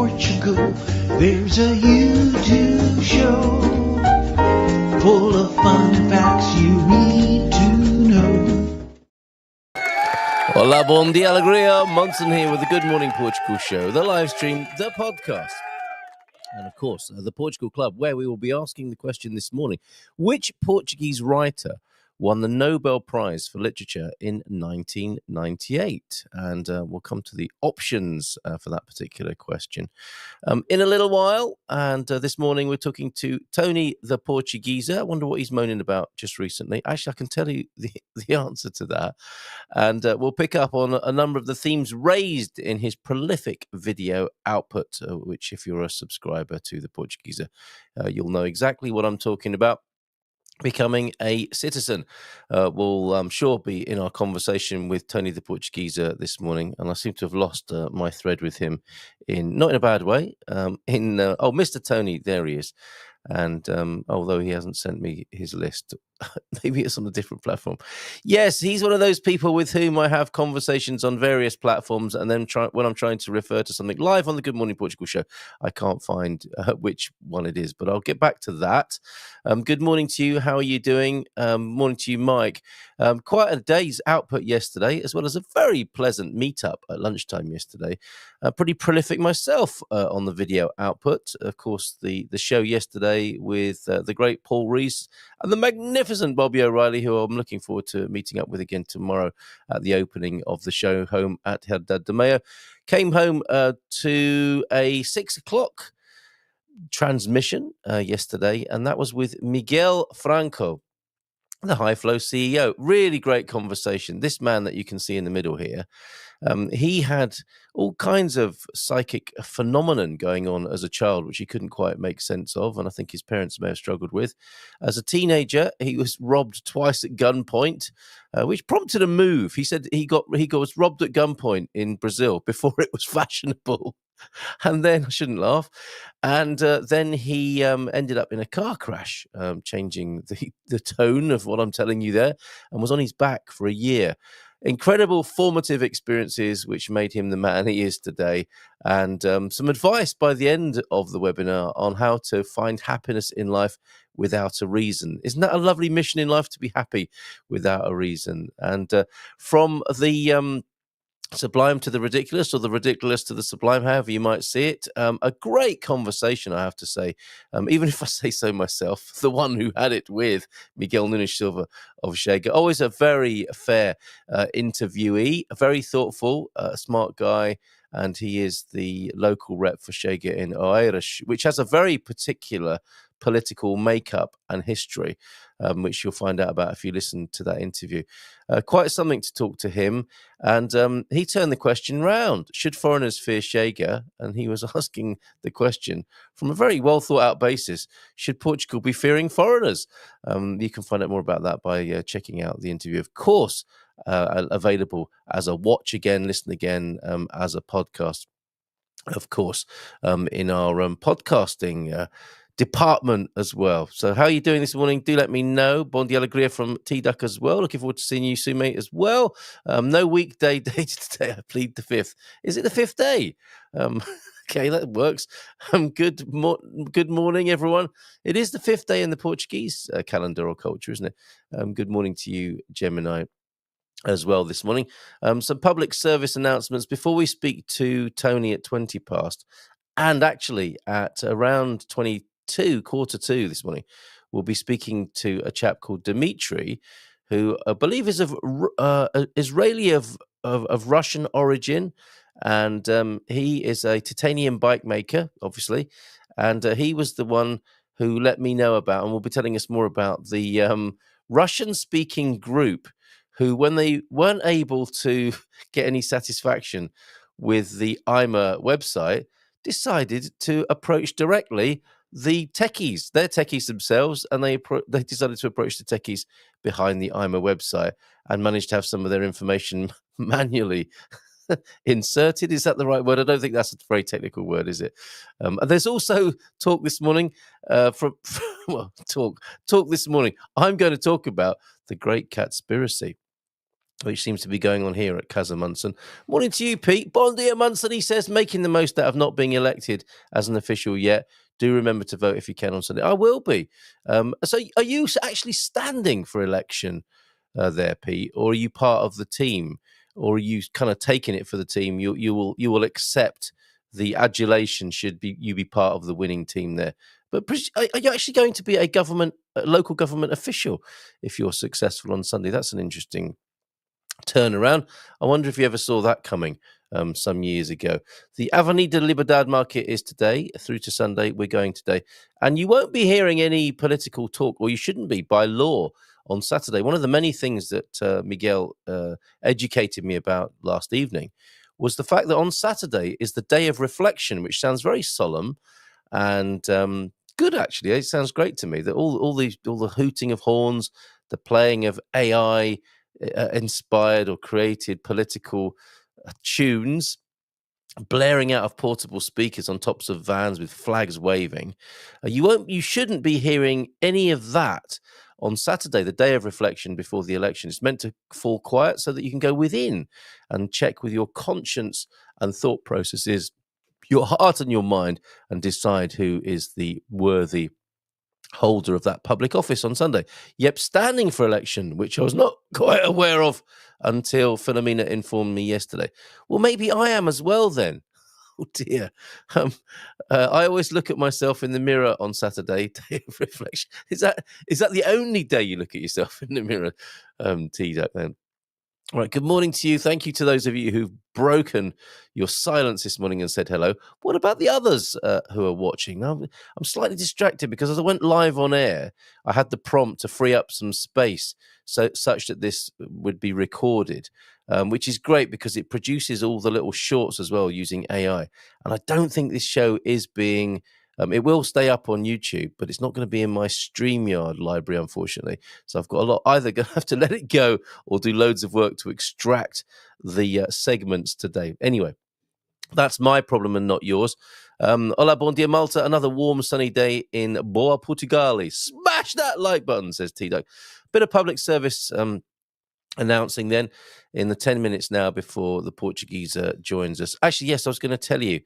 Portugal, there's a YouTube show full of fun facts you need to know. Hola, bon dia, alegria. Munson here with the Good Morning Portugal show, the live stream, the podcast, and of course, the Portugal Club, where we will be asking the question this morning: which Portuguese writer won the Nobel Prize for Literature in 1998? And we'll come to the options for that particular question in a little while. And this morning we're talking to Tony the Portugeeza. I wonder what he's moaning about just recently. Actually, I can tell you the answer to that. And we'll pick up on a number of the themes raised in his prolific video output, which if you're a subscriber to the Portugeeza, you'll know exactly what I'm talking about. Becoming a citizen will, I'm sure, be in our conversation with Tony the Portugeeza this morning, and I seem to have lost my thread with him, not in a bad way. Mr. Tony, there he is, and although he hasn't sent me his list, maybe it's on a different platform. Yes, he's one of those people with whom I have conversations on various platforms, and then when I'm trying to refer to something live on the Good Morning Portugal show, I can't find which one it is, but I'll get back to that. Good morning to you. How are you doing? Morning to you, Mike. Quite a day's output yesterday, as well as a very pleasant meetup at lunchtime yesterday. Pretty prolific myself on the video output. Of course, the show yesterday with the great Paul Rees and the magnificent Bobby O'Reilly, who I'm looking forward to meeting up with again tomorrow at the opening of the show home at Herdad de Mayo. Came home to a 6 o'clock transmission yesterday, and that was with Miguel Franco, the High Flow CEO. Really great conversation. This man that you can see in the middle here, he had all kinds of psychic phenomenon going on as a child, which he couldn't quite make sense of, and I think his parents may have struggled with. As a teenager, he was robbed twice at gunpoint, which prompted a move. He said he was robbed at gunpoint in Brazil before it was fashionable. And then, I shouldn't laugh, and then he ended up in a car crash, changing the tone of what I'm telling you there, and was on his back for a year. Incredible formative experiences which made him the man he is today, and some advice by the end of the webinar on how to find happiness in life without a reason. Isn't that a lovely mission in life, to be happy without a reason? And from the sublime to the ridiculous, or the ridiculous to the sublime, however you might see it. A great conversation, I have to say, even if I say so myself, the one who had it with Miguel Nunes Silva of Chega. Always a very fair interviewee, a very thoughtful, smart guy, and he is the local rep for Chega in Oeiras, which has a very particular political makeup and history, which you'll find out about if you listen to that interview. Quite something to talk to him. And he turned the question round. Should foreigners fear Chega? And he was asking the question from a very well thought out basis. Should Portugal be fearing foreigners? You can find out more about that by checking out the interview. Of course, available as a watch again, listen again, as a podcast. Of course, in our podcasting department as well. So how are you doing this morning? Do let me know. Bon dia alegria from T-Duck as well. Looking forward to seeing you soon, mate, as well. No weekday date today. I plead the fifth. Is it the fifth day? Okay, that works. Good morning, everyone. It is the fifth day in the Portuguese calendar or culture, isn't it? Good morning to you, Gemini, as well this morning. Some public service announcements before we speak to Tony at 20 past. And actually at around quarter two this morning, we'll be speaking to a chap called Dimitri, who I believe is of Israeli of Russian origin, and he is a titanium bike maker, obviously, and he was the one who let me know about, and will be telling us more about the Russian-speaking group who, when they weren't able to get any satisfaction with the IMA website, decided to approach directly the techies. They're techies themselves, and they decided to approach the techies behind the IMA website and managed to have some of their information manually inserted. Is that the right word? I don't think that's a very technical word, is it? There's also talk this morning talk this morning. I'm going to talk about the Great Catspiracy. which seems to be going on here at Carl Munson. Morning to you, Pete. Bon dia, Munson, he says, making the most out of not being elected as an official yet. Do remember to vote if you can on Sunday. I will be. So are you actually standing for election there, Pete? Or are you part of the team? Or are you kind of taking it for the team? You will accept the adulation should you be part of the winning team there. But are you actually going to be a local government official if you're successful on Sunday? That's an interesting turnaround. I wonder if you ever saw that coming some years ago. The Avenida Liberdade market is today through to Sunday. We're going today. And you won't be hearing any political talk, or you shouldn't be by law on Saturday. One of the many things that Miguel educated me about last evening was the fact that on Saturday is the day of reflection, which sounds very solemn and good, actually. It sounds great to me that all the hooting of horns, the playing of AI inspired or created political tunes blaring out of portable speakers on tops of vans with flags waving. You shouldn't be hearing any of that on Saturday, the day of reflection before the election. It's meant to fall quiet so that you can go within and check with your conscience and thought processes, your heart and your mind, and decide who is the worthy holder of that public office on Sunday. Yep, standing for election, which I was not quite aware of until Philomena informed me yesterday. Well, maybe I am as well then. Oh dear. I always look at myself in the mirror on Saturday, day of reflection. Is that the only day you look at yourself in the mirror, T-Duck, then? All right, good morning to you. Thank you to those of you who've broken your silence this morning and said hello. What about the others who are watching? I'm slightly distracted because as I went live on air, I had the prompt to free up some space such that this would be recorded, which is great because it produces all the little shorts as well using AI. And I don't think this show is being... it will stay up on YouTube, but it's not going to be in my StreamYard library, unfortunately. So I've got either going to have to let it go or do loads of work to extract the segments today. Anyway, that's my problem and not yours. Hola, bon dia, Malta. Another warm, sunny day in Boa, Portugal. Smash that like button, says T-Duck. Bit of public service announcing then in the 10 minutes now before the Portugeeza joins us. Actually, yes, I was going to tell you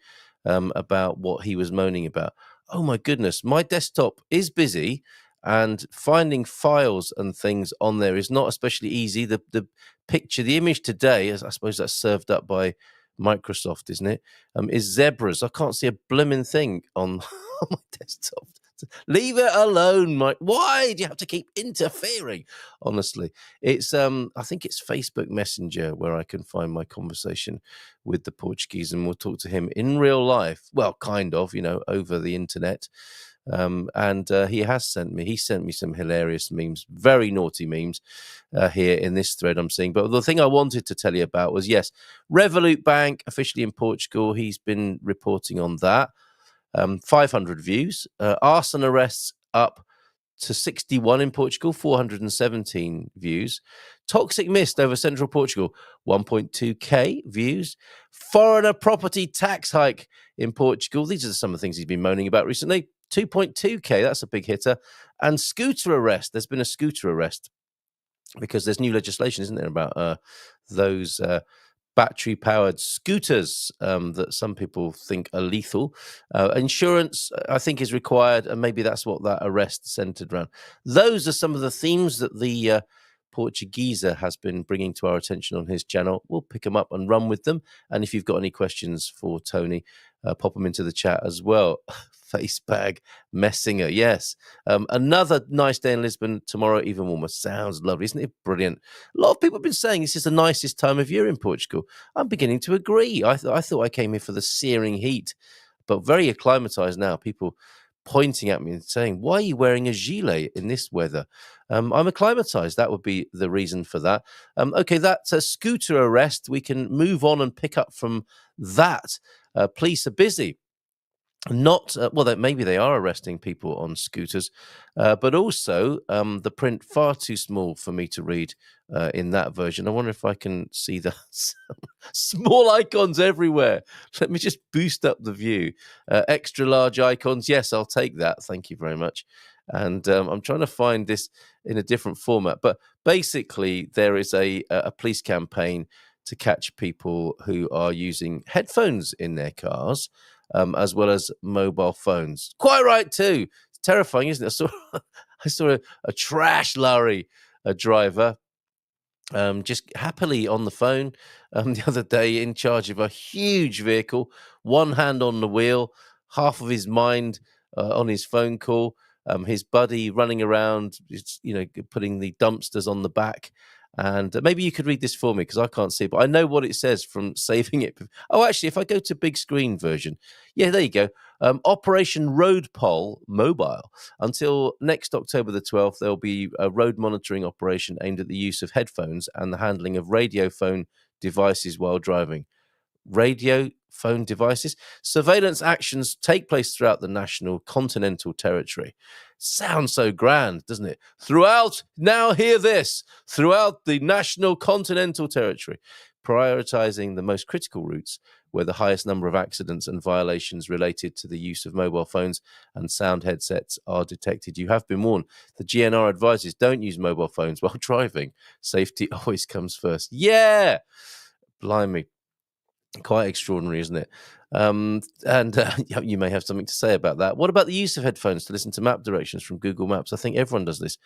about what he was moaning about. Oh my goodness, my desktop is busy and finding files and things on there is not especially easy. The picture, the image today, I suppose that's served up by Microsoft, isn't it? Is zebras. I can't see a blooming thing on my desktop. Leave it alone, Mike. Why do you have to keep interfering? Honestly, it's I think it's Facebook Messenger where I can find my conversation with the Portuguese, and we'll talk to him in real life. Well, kind of, over the internet. And he sent me some hilarious memes, very naughty memes here in this thread I'm seeing. But the thing I wanted to tell you about was, yes, Revolut Bank officially in Portugal. He's been reporting on that. 500 views. Arson arrests up to 61 in Portugal, 417 views. Toxic mist over central Portugal, 1.2k views. Foreigner property tax hike in Portugal. These are some of the things he's been moaning about recently. 2.2k, that's a big hitter. And scooter arrest. There's been a scooter arrest because there's new legislation, isn't there, about those battery-powered scooters that some people think are lethal. Insurance, I think, is required, and maybe that's what that arrest centered around. Those are some of the themes that the Portugeeza has been bringing to our attention on his channel. We'll pick them up and run with them. And if you've got any questions for Tony, pop them into the chat as well. Facebag Messinger, yes. Another nice day in Lisbon tomorrow, even warmer. Sounds lovely, isn't it? Brilliant. A lot of people have been saying this is the nicest time of year in Portugal. I'm beginning to agree. I thought I came here for the searing heat, but very acclimatized now. People pointing at me and saying, why are you wearing a gilet in this weather? I'm acclimatized. That would be the reason for that. Okay, that's a scooter arrest. We can move on and pick up from that. Police are busy. Not maybe they are arresting people on scooters, but also the print far too small for me to read in that version. I wonder if I can see the small icons everywhere. Let me just boost up the view. Extra large icons, yes, I'll take that. Thank you very much. And I'm trying to find this in a different format. But basically, there is a police campaign to catch people who are using headphones in their cars, as well as mobile phones. Quite right, too. It's terrifying, isn't it? I saw a trash lorry driver just happily on the phone the other day, in charge of a huge vehicle, one hand on the wheel, half of his mind on his phone call, his buddy running around, putting the dumpsters on the back. And maybe you could read this for me because I can't see it, but I know what it says from saving it. Oh, actually, if I go to big screen version, yeah, there you go. Operation Road Poll Mobile. Until next October the 12th, there will be a road monitoring operation aimed at the use of headphones and the handling of radio phone devices while driving. Radio phone devices. Surveillance actions take place throughout the national continental territory. Sounds so grand, doesn't it? Now hear this, throughout the national continental territory, prioritizing the most critical routes where the highest number of accidents and violations related to the use of mobile phones and sound headsets are detected. You have been warned. The GNR advises don't use mobile phones while driving. Safety always comes first. Yeah! Blimey. Quite extraordinary, isn't it? You may have something to say about that. What about the use of headphones to listen to map directions from Google Maps? I think everyone does this.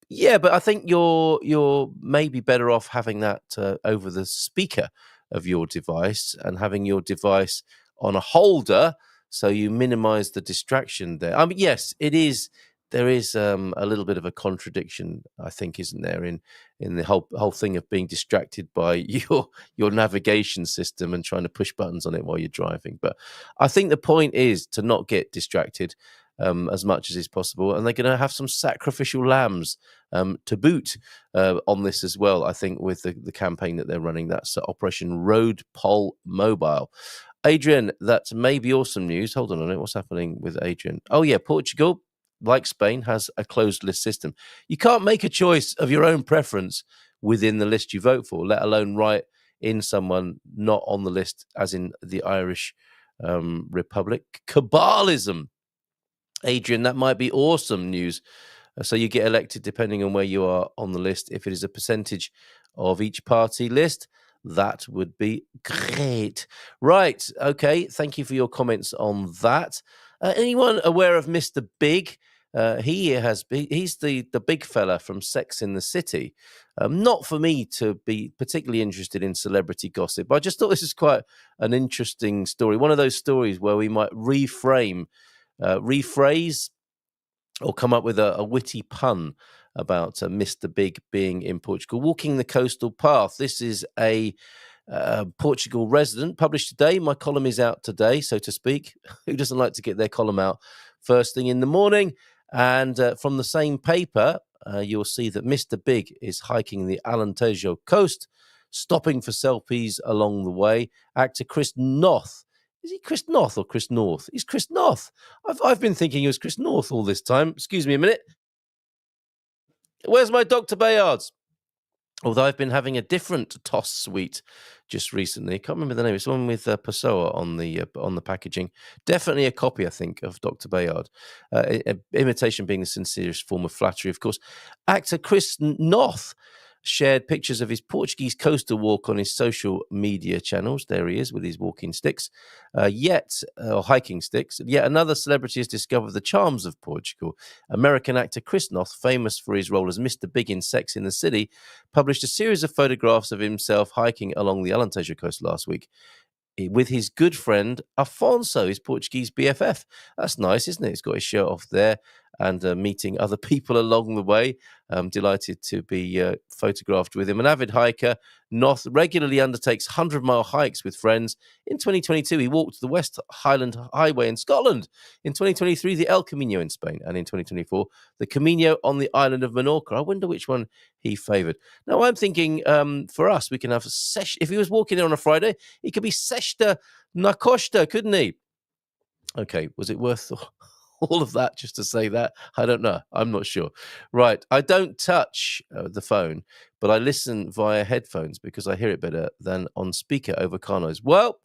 Yeah, but I think you're maybe better off having that over the speaker of your device and having your device on a holder, so you minimize the distraction there. I mean, yes, it is. There is a little bit of a contradiction, I think, isn't there, in the whole thing of being distracted by your navigation system and trying to push buttons on it while you're driving. But I think the point is to not get distracted as much as is possible, and they're going to have some sacrificial lambs to boot on this as well. I think with the campaign that they're running, that's Operation Road Poll Mobile. Adrian, that may be awesome news. Hold on a minute, what's happening with Adrian? Oh yeah, Portugal, like Spain, has a closed list system. You can't make a choice of your own preference within the list you vote for, let alone write in someone not on the list, as in the Irish Republic. Cabalism. Adrian, that might be awesome news. So you get elected depending on where you are on the list. If it is a percentage of each party list, that would be great. Right. Okay. Thank you for your comments on that. Anyone aware of Mr. Big? He's the big fella from Sex in the City. Not for me to be particularly interested in celebrity gossip, but I just thought this is quite an interesting story. One of those stories where we might rephrase, or come up with a witty pun about Mr. Big being in Portugal, walking the coastal path. This is a Portugal resident, published today. My column is out today, so to speak. Who doesn't like to get their column out first thing in the morning? And from the same paper, you'll see that Mr. Big is hiking the Alentejo coast, stopping for selfies along the way. Actor Chris North. Is he Chris North or Chris North? He's Chris North. I've been thinking he was Chris North all this time. Excuse me a minute. Where's my Dr. Bayards? Although I've been having a different toss sweet just recently. I can't remember the name. It's one with Pessoa on the packaging. Definitely a copy, I think, of Dr. Bayard. Imitation being the sincerest form of flattery, of course. Actor Chris North shared pictures of his Portuguese coastal walk on his social media channels. There he is with his walking sticks, hiking sticks. Yet another celebrity has discovered the charms of Portugal. American actor Chris North, famous for his role as Mr. Big in Sex in the City, published a series of photographs of himself hiking along the Alentejo coast last week with his good friend Afonso, his Portuguese BFF. That's nice, isn't it? He's got his shirt off there and meeting other people along the way. I'm delighted to be photographed with him. An avid hiker, North regularly undertakes 100-mile hikes with friends. In 2022, he walked the West Highland Highway in Scotland. In 2023, the El Camino in Spain. And in 2024, the Camino on the island of Menorca. I wonder which one he favoured. Now, I'm thinking for us, we can have if he was walking there on a Friday, he could be Sexta na Costa, couldn't he? Okay, was it worth all of that just to say that? I don't know. I'm not sure. Right. I don't touch the phone, but I listen via headphones because I hear it better than on speaker over Carlos. Well,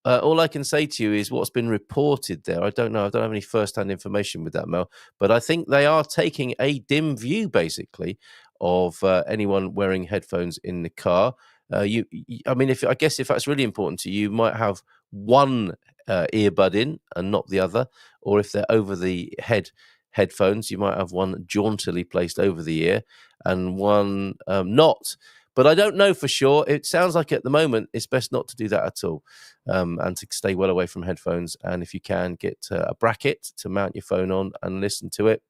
all I can say to you is what's been reported there. I don't know. I don't have any first-hand information with that, Mel. But I think they are taking a dim view, basically, of anyone wearing headphones in the car. I mean, if that's really important to you, you might have one earbud in and not the other, or if they're over the headphones, you might have one jauntily placed over the ear and one not. But I don't know for sure. It sounds like at the moment it's best not to do that at all, and to stay well away from headphones. And if you can, get a bracket to mount your phone on and listen to it.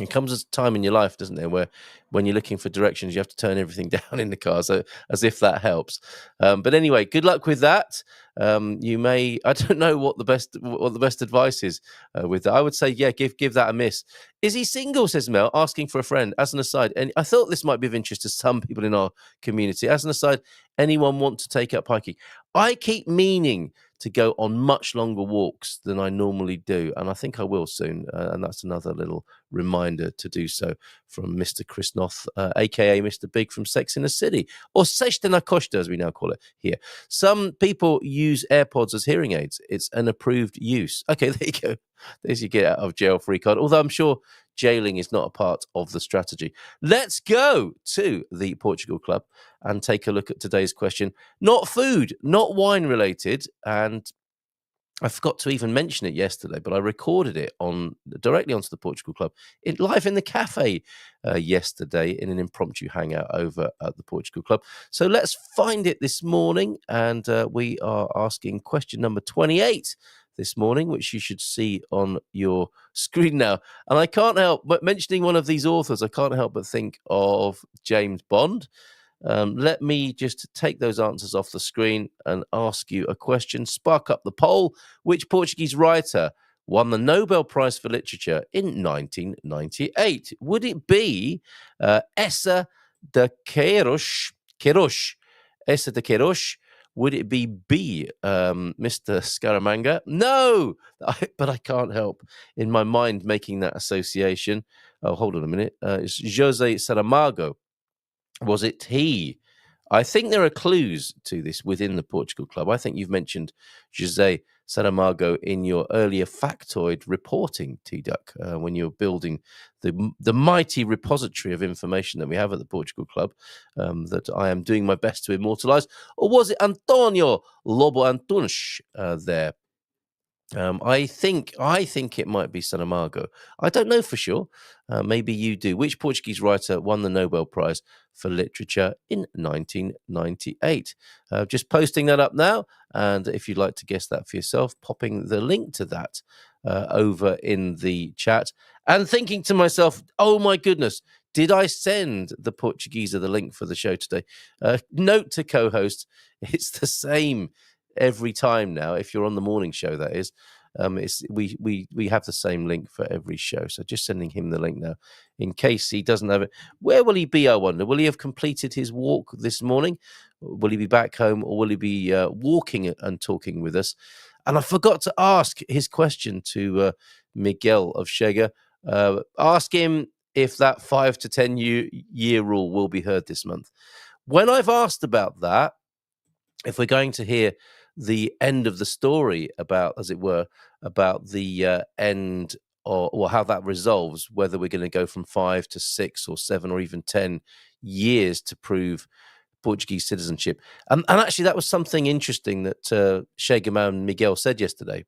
It comes a time in your life, doesn't there, where when you're looking for directions, you have to turn everything down in the car, so as if that helps. But anyway, good luck with that. You may, I don't know what the best advice is with that. I would say, yeah, give that a miss. Is he single, says Mel, asking for a friend. As an aside, and I thought this might be of interest to some people in our community. As an aside, anyone want to take up hiking? I keep meaning to go on much longer walks than I normally do, and I think I will soon. And that's another little reminder to do so from Mr. Chris Noth, aka Mr. Big from Sex in the City, or Sexta na Costa, as we now call it here. Some people use AirPods as hearing aids. It's an approved use. Okay, there you go. There's your get out of jail free card. Although I'm sure jailing is not a part of the strategy. Let's go to the Portugal Club and take a look at today's question. Not food, not wine related, and I forgot to even mention it yesterday, but I recorded it directly onto the Portugal Club live in the cafe yesterday in an impromptu hangout over at the Portugal Club. So let's find it this morning, and we are asking question number 28 this morning, which you should see on your screen now. And I can't help but mentioning one of these authors, I can't help but think of James Bond. Let me just take those answers off the screen and ask you a question. Spark up the poll. Which Portuguese writer won the Nobel Prize for Literature in 1998? Would it be Essa de Queiroz? Essa de Queiroz? Would it be B, Mr. Scaramanga? No, but I can't help in my mind making that association. Oh, hold on a minute. It's José Saramago. Was it he? I think there are clues to this within the Portugal Club. I think you've mentioned José Saramago in your earlier factoid reporting, T-Duck, when you're building the mighty repository of information that we have at the Portugal Club, that I am doing my best to immortalize. Or was it Antonio Lobo Antunes there? I think it might be Saramago. I don't know for sure. Maybe you do. Which Portuguese writer won the Nobel Prize for Literature in 1998? Just posting that up now. And if you'd like to guess that for yourself, popping the link to that over in the chat. And thinking to myself, oh my goodness, did I send the Portugeeza the link for the show today? Note to co-host, it's the same every time now. If you're on the morning show, that is, we have the same link for every show. So just sending him the link now in case he doesn't have it. Where will he be, I wonder? Will he have completed his walk this morning? Will he be back home, or will he be walking and talking with us? And I forgot to ask his question to Miguel of Shega. Ask him if that 5 to 10 year rule will be heard this month. When I've asked about that, if we're going to hear the end of the story about, as it were, about the end or how that resolves, whether we're going to go from 5 to 6 or 7 or even 10 years to prove Portuguese citizenship. And actually, that was something interesting that Shegaman Miguel said yesterday.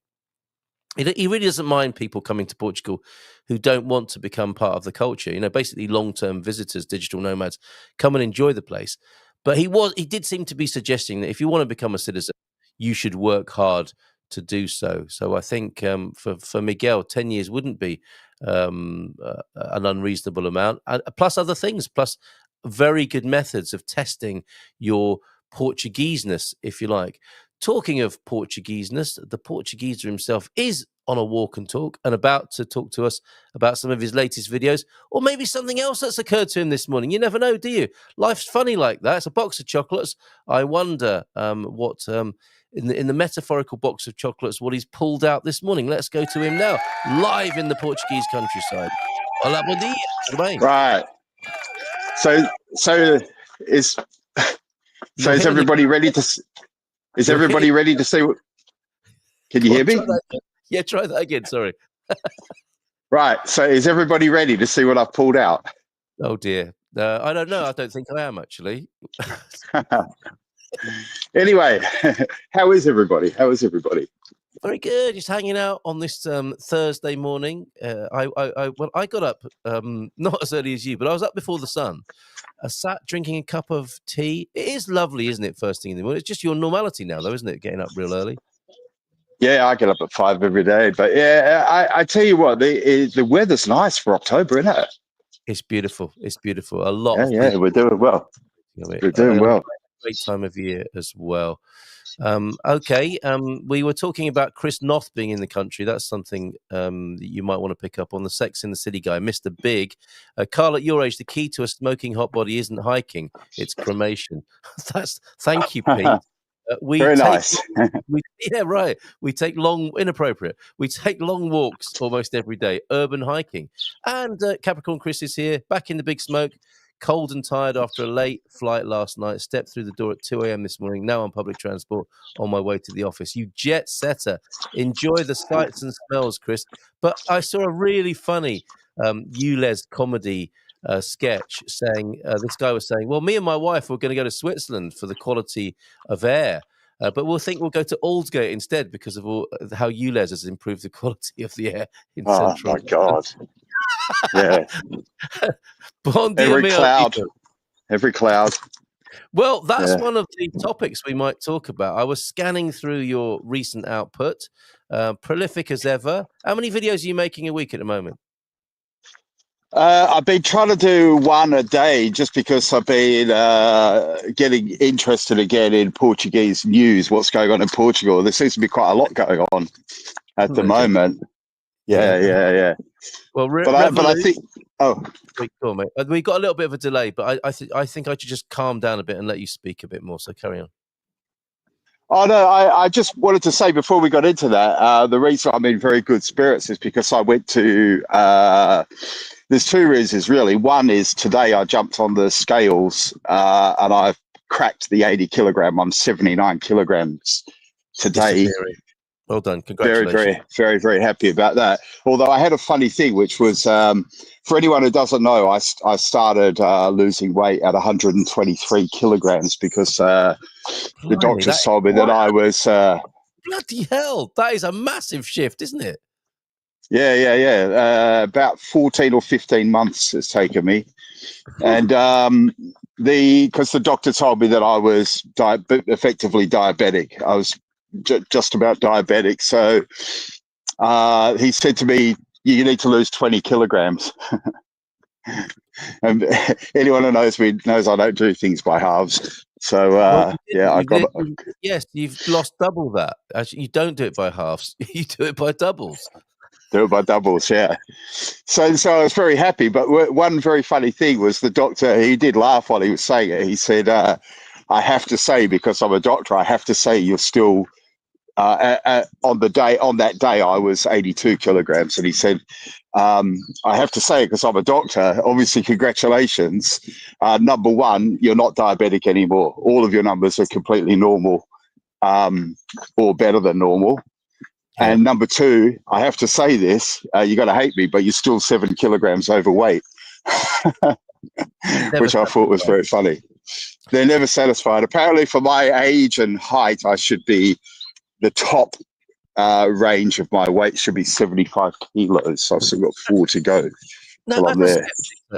He really doesn't mind people coming to Portugal who don't want to become part of the culture. You know, basically long-term visitors, digital nomads, come and enjoy the place. But he did seem to be suggesting that if you want to become a citizen, you should work hard to do so. So I think for Miguel, 10 years wouldn't be an unreasonable amount. Plus other things, plus very good methods of testing your Portugueseness, if you like. Talking of Portugueseness, the Portugeezer himself is on a walk and talk and about to talk to us about some of his latest videos, or maybe something else that's occurred to him this morning. You never know, do you? Life's funny like that. It's a box of chocolates. I wonder what in the metaphorical box of chocolates, what he's pulled out this morning. Let's go to him now, live in the Portuguese countryside. Olá, bom dia. Tudo bem? Right. So is everybody ready to? Is everybody ready to see what? Can you hear me? Yeah, try that again. Sorry. Right. So is everybody ready to see what I've pulled out? Oh dear. I don't know. I don't think I am actually. Anyway, how is everybody? Very good. Just hanging out on this Thursday morning. I got up not as early as you, but I was up before the sun. I sat drinking a cup of tea. It is lovely, isn't it? First thing in the morning. It's just your normality now, though, isn't it? Getting up real early. Yeah, I get up at 5 every day. But yeah, I tell you what, the weather's nice for October, isn't it? It's beautiful. It's beautiful. A lot of people. We're doing well. We're doing well. Great time of year as well. Okay. We were talking about Chris Noth being in the country. That's something that you might want to pick up on. The Sex in the City guy, Mr. Big. Carl, at your age, the key to a smoking hot body isn't hiking; it's cremation. Thank you, Pete. Very nice. Yeah, right. We take inappropriate. We take long walks almost every day, urban hiking. And Capricorn Chris is here, back in the big smoke, cold and tired after a late flight last night. Stepped through the door at 2 a.m. this morning, now on public transport on my way to the office. You jet setter. Enjoy the sights and smells, Chris. But I saw a really funny ULEZ comedy sketch saying, this guy was saying, well, me and my wife were going to go to Switzerland for the quality of air. But we'll go to Aldgate instead because of how ULEZ has improved the quality of the air in Central. Oh, my God. Yeah. Every cloud. Well, that's one of the topics we might talk about. I was scanning through your recent output, prolific as ever. How many videos are you making a week at the moment? I've been trying to do one a day just because I've been getting interested again in Portuguese news, what's going on in Portugal. There seems to be quite a lot going on at the moment. Yeah. Well, but I think... Oh. Cool, mate. We got a little bit of a delay, but I think I should just calm down a bit and let you speak a bit more, so carry on. Oh, no, I just wanted to say before we got into that, the reason I'm in very good spirits is because I went to... there's two reasons, really. One is today I jumped on the scales and I've cracked the 80 kilogram. I'm 79 kilograms today. Well done. Congratulations. Very, very happy about that. Although I had a funny thing, which was, for anyone who doesn't know, I started losing weight at 123 kilograms because the doctors told me that I was... Bloody hell. That is a massive shift, isn't it? Yeah. About 14 or 15 months it's taken me. And because the doctor told me that I was effectively diabetic. I was just about diabetic. So he said to me, you need to lose 20 kilograms. And anyone who knows me knows I don't do things by halves. So yes, you've lost double that. Actually, you don't do it by halves. You do it by doubles. Yeah. So I was very happy. But one very funny thing was the doctor, he did laugh while he was saying it. He said, I have to say, because I'm a doctor, I have to say you're still, on that day, I was 82 kilograms. And he said, I have to say it because I'm a doctor. Obviously, congratulations. Number one, you're not diabetic anymore. All of your numbers are completely normal or better than normal. And number two, I have to say this, you're going to hate me, but you're still 7 kilograms overweight, which I thought was very funny. They're never satisfied. Apparently, for my age and height, I should be the top range of my weight should be 75 kilos. So I've still got 4 to go. No,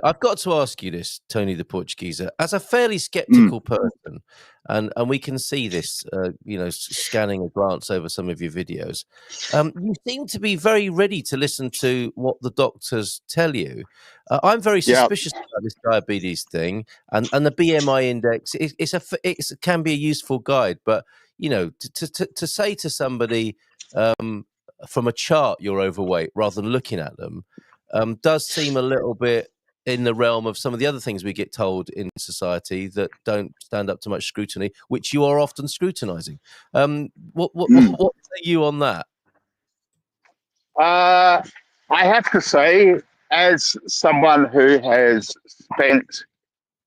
I've got to ask you this, Tony the Portugeeza, as a fairly skeptical person, and we can see this, scanning a glance over some of your videos. You seem to be very ready to listen to what the doctors tell you. I'm very suspicious about this diabetes thing, and the BMI index. It can be a useful guide, but to say to somebody from a chart you're overweight rather than looking at them. Does seem a little bit in the realm of some of the other things we get told in society that don't stand up to much scrutiny, which you are often scrutinizing. What say you on that? I have to say, as someone who has spent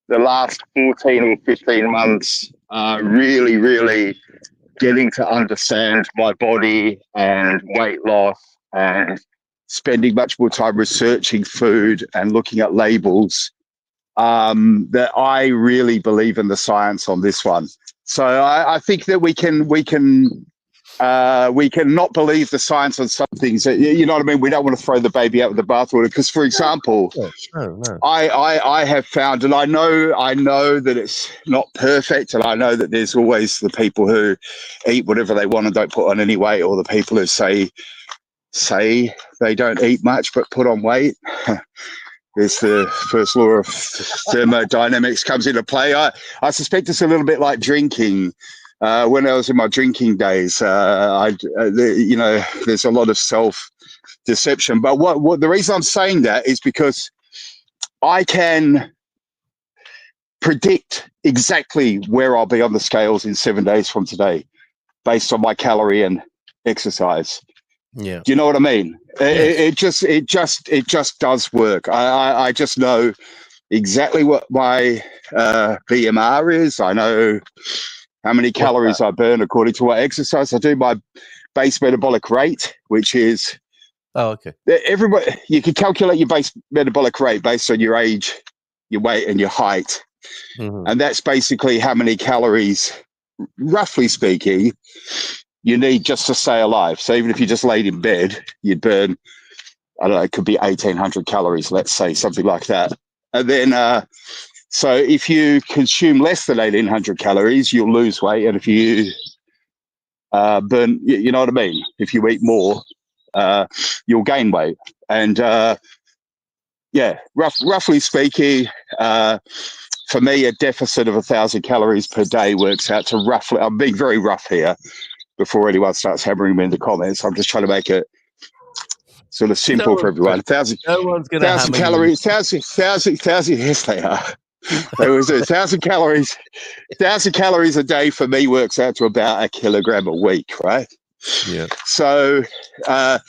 the last 14 or 15 months really, really getting to understand my body and weight loss and spending much more time researching food and looking at labels, that I really believe in the science on this one. So I think that we can not believe the science on some things. You know what I mean? We don't want to throw the baby out with the bathwater. Because, for example, No. I have found, and I know that it's not perfect, and I know that there's always the people who eat whatever they want and don't put on any weight, or the people who say they don't eat much but put on weight. There's the first law of thermodynamics comes into play. I suspect it's a little bit like drinking. When I was in my drinking days, there's a lot of self-deception. But what the reason I'm saying that is because I can predict exactly where I'll be on the scales in 7 days from today, based on my calorie and exercise. Yeah. Do you know what I mean? Yes. It just does work. I just know exactly what my BMR is. I know how many calories I burn according to what exercise I do. My base metabolic rate, which is everybody, you can calculate your base metabolic rate based on your age, your weight, and your height, and that's basically how many calories, roughly speaking, you need just to stay alive. So even if you just laid in bed, you'd burn, I don't know, it could be 1,800 calories, let's say, something like that. And then, so if you consume less than 1,800 calories, you'll lose weight. And if you burn, you know what I mean? If you eat more, you'll gain weight. And roughly speaking, for me, a deficit of 1,000 calories per day works out to roughly, I'm being very rough here, before anyone starts hammering me in the comments. I'm just trying to make it sort of simple for everyone. 1,000 calories, 1,000, yes, they are. There was 1,000 calories. 1,000 calories a day for me works out to about 1 kilogram a week, right? Yeah. So, I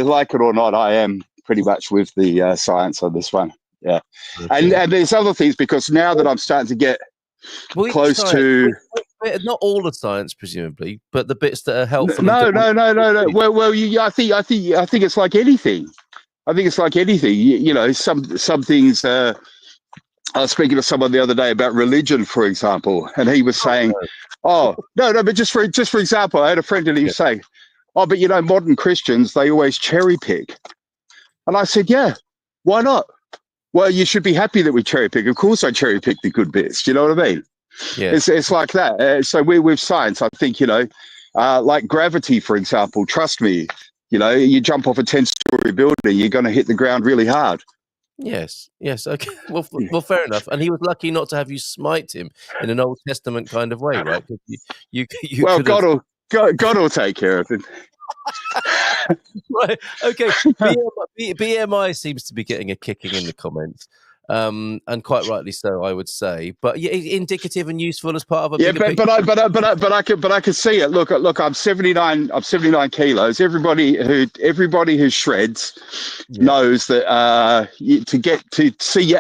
like it or not, I am pretty much with the science on this one. Yeah, okay. And there's other things, because now that I'm starting to get close to. Not all the science, presumably, but the bits that are helpful. No. Well, I think it's like anything. I think it's like anything. You know, some things. I was speaking to someone the other day about religion, for example, and he was saying, no, but just for example, I had a friend and he was saying, but you know, modern Christians, they always cherry pick, and I said, yeah, why not? Well, you should be happy that we cherry pick. Of course, I cherry pick the good bits. Do you know what I mean? Yeah. It's like that. So we're with science. I think, like gravity, for example, trust me, you jump off a 10-story building, you're going to hit the ground really hard. Yes. Okay. Well, fair enough. And he was lucky not to have you smite him in an Old Testament kind of way, right? You well, God will take care of him. Right. Okay. BMI seems to be getting a kicking in the comments. And quite rightly so, I would say. But yeah, indicative and useful as part of a bigger picture. But I can see it. Look, I'm 79. I'm 79 kilos. Everybody who shreds knows that to see your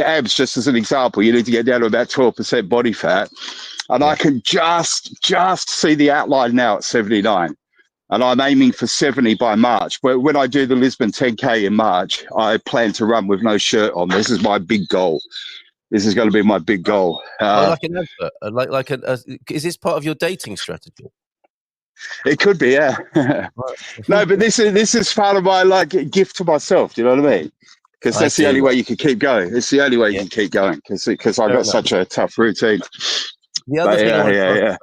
abs, just as an example, you need to get down to about 12% body fat, and I can just see the outline now at 79. And I'm aiming for 70 by March. When I do the Lisbon 10K in March, I plan to run with no shirt on. This is my big goal. This is going to be my big goal. Like an advert, is this part of your dating strategy? It could be, yeah. No, but this is part of my gift to myself. Do you know what I mean? Because that's the only way you can keep going. It's the only way you can keep going because I've got such a tough routine. The other thing,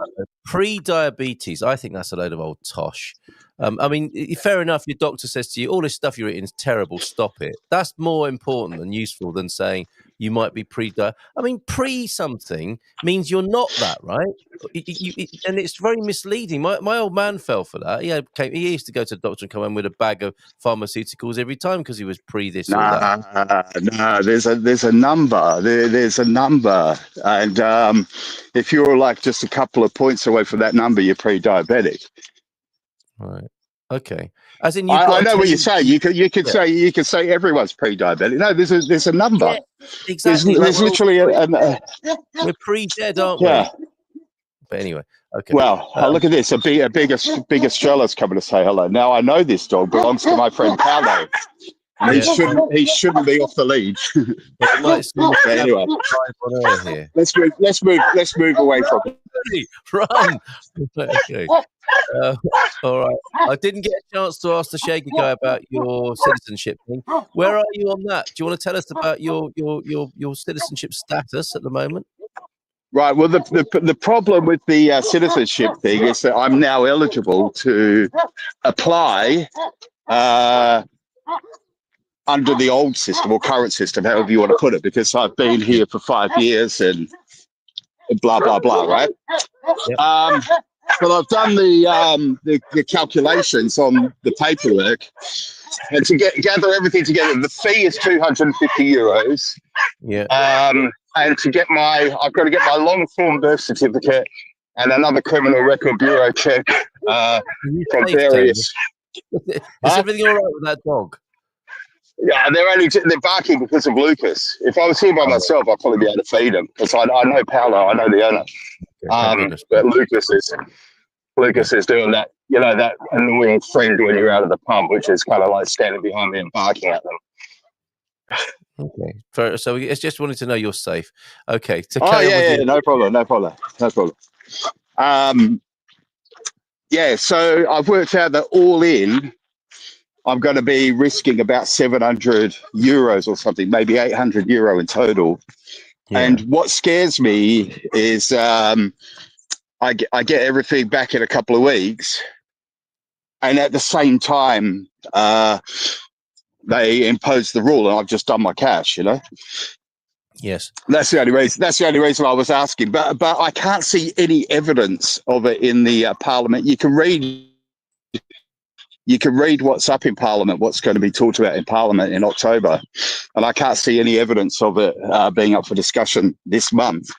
pre-diabetes, I think that's a load of old tosh. I mean, fair enough, your doctor says to you, all this stuff you're eating is terrible, stop it. That's more important and useful than saying you might be pre-diabetic. I mean, pre-something means you're not that, right? And it's very misleading. My old man fell for that. He used to go to the doctor and come in with a bag of pharmaceuticals every time because he was pre-this or that. No, there's a number. There's a number. And if you're just a couple of points away from that number, you're pre-diabetic. Right. Okay. As in, I know what you're saying. You could say everyone's pre-diabetic. No, there's a number. Yeah, exactly. There's literally we're pre-dead, aren't we? But anyway, okay. Well, look at this. A big Australia's coming to say hello. Now, I know this dog belongs to my friend Paolo. And he shouldn't be off the lead. But anyway, here. Let's move away from it. Run. Okay. All right. I didn't get a chance to ask the Shaky guy about your citizenship thing. Where are you on that? Do you want to tell us about your citizenship status at the moment? Right. Well, the problem with the citizenship thing is that I'm now eligible to apply under the old system or current system, however you want to put it, because I've been here for 5 years and blah blah blah. Right. Yep. But I've done the calculations on the paperwork, and to gather everything together, the fee is €250. Yeah. And to get I've got to get my long form birth certificate and another criminal record bureau check from various. Is everything all right with that dog? Yeah, they're barking because of Lucas. If I was here by myself, I'd probably be able to feed them because I know Paolo, I know the owner. But Lucas is doing that, that annoying friend when you're out of the pump, which is kind of like standing behind me and barking at them. Okay, so it's just wanted to know you're safe. Okay. No problem. So I've worked out that all in, I'm going to be risking about €700 or something, maybe €800 in total. Yeah. And what scares me is I get everything back in a couple of weeks, and at the same time they impose the rule, and I've just done my cash. Yes, that's the only reason I was asking. But I can't see any evidence of it in the Parliament. You can read what's up in Parliament, what's going to be talked about in Parliament in October, and I can't see any evidence of it being up for discussion this month.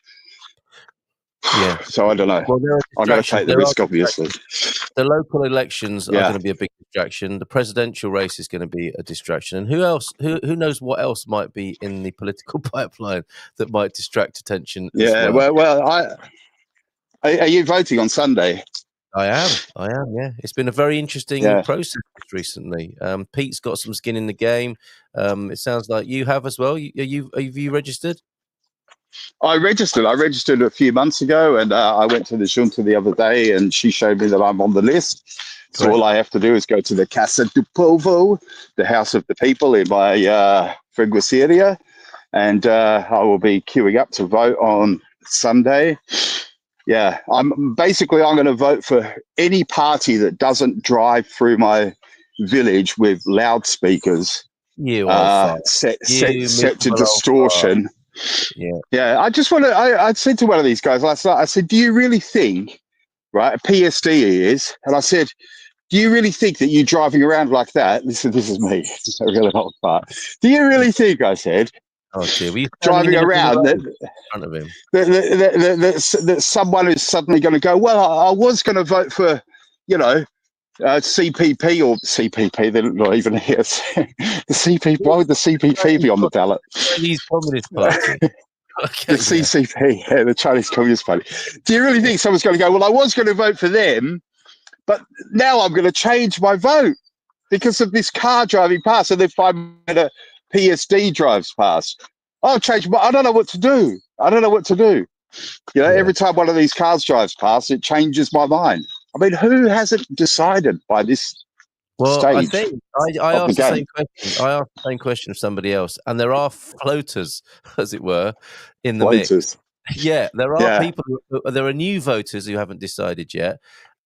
Yeah. So I don't know. Well, I'm going to take the risk, obviously. The local elections are going to be a big distraction. The presidential race is going to be a distraction. And who else? Who knows what else might be in the political pipeline that might distract attention? Yeah. Well, are you voting on Sunday? I am. Yeah, it's been a very interesting process recently. Pete's got some skin in the game. It sounds like you have as well. Have you registered? I registered a few months ago, and I went to the junta the other day, and she showed me that I'm on the list. So all I have to do is go to the Casa do Povo, the House of the People in my freguesia area, and I will be queuing up to vote on Sunday. Yeah, I'm going to vote for any party that doesn't drive through my village with loudspeakers set to distortion. Yeah. I just want to. I said to one of these guys last night, I said, "Do you really think, right? A PSD is," and I said, "Do you really think that you driving around like that?" This is me. It's a really old part. Do you really think? I said. Oh dear, driving around in front of him. That someone is suddenly going to go, well, I was going to vote for, CPP or CPP. They're not even here. The CPP. Why would the CPP be on the ballot? Chinese Communist Party. The CCP, the Chinese Communist Party. Do you really think someone's going to go, well, I was going to vote for them, but now I'm going to change my vote because of this car driving past, and if I'm at a PSD drives past, I'll change. I don't know what to do. Every time one of these cars drives past, it changes my mind. I mean, who hasn't decided by this stage? I think I asked the same question. I asked the same question of somebody else, and there are floaters, as it were, in the mix. Yeah, there are people. There are new voters who haven't decided yet.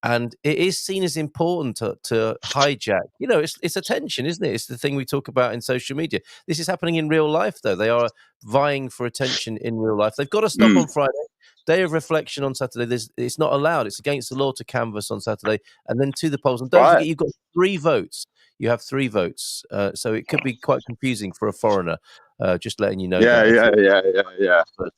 And it is seen as important to hijack. It's attention, isn't it? It's the thing we talk about in social media. This is happening in real life, though. They are vying for attention in real life. They've got to stop on Friday. Day of reflection on Saturday. It's not allowed. It's against the law to canvass on Saturday and then to the polls. And don't forget, you've got 3 votes. You have 3 votes. So it could be quite confusing for a foreigner. Just letting you know. Yeah. But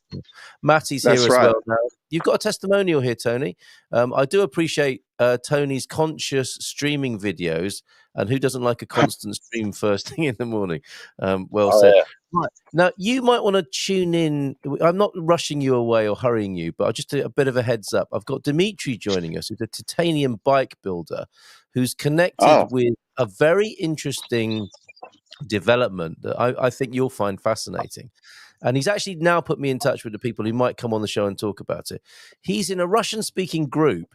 Matty's here as well now. You've got a testimonial here, Tony. I do appreciate Tony's conscious streaming videos, and who doesn't like a constant stream first thing in the morning? Well said. Right. Now, you might want to tune in. I'm not rushing you away or hurrying you, but I'll just do a bit of a heads up. I've got Dimitri joining us, who's a titanium bike builder who's connected Oh, with a very interesting development that I think you'll find fascinating. And he's actually now put me in touch with the people who might come on the show and talk about it. He's in a Russian-speaking group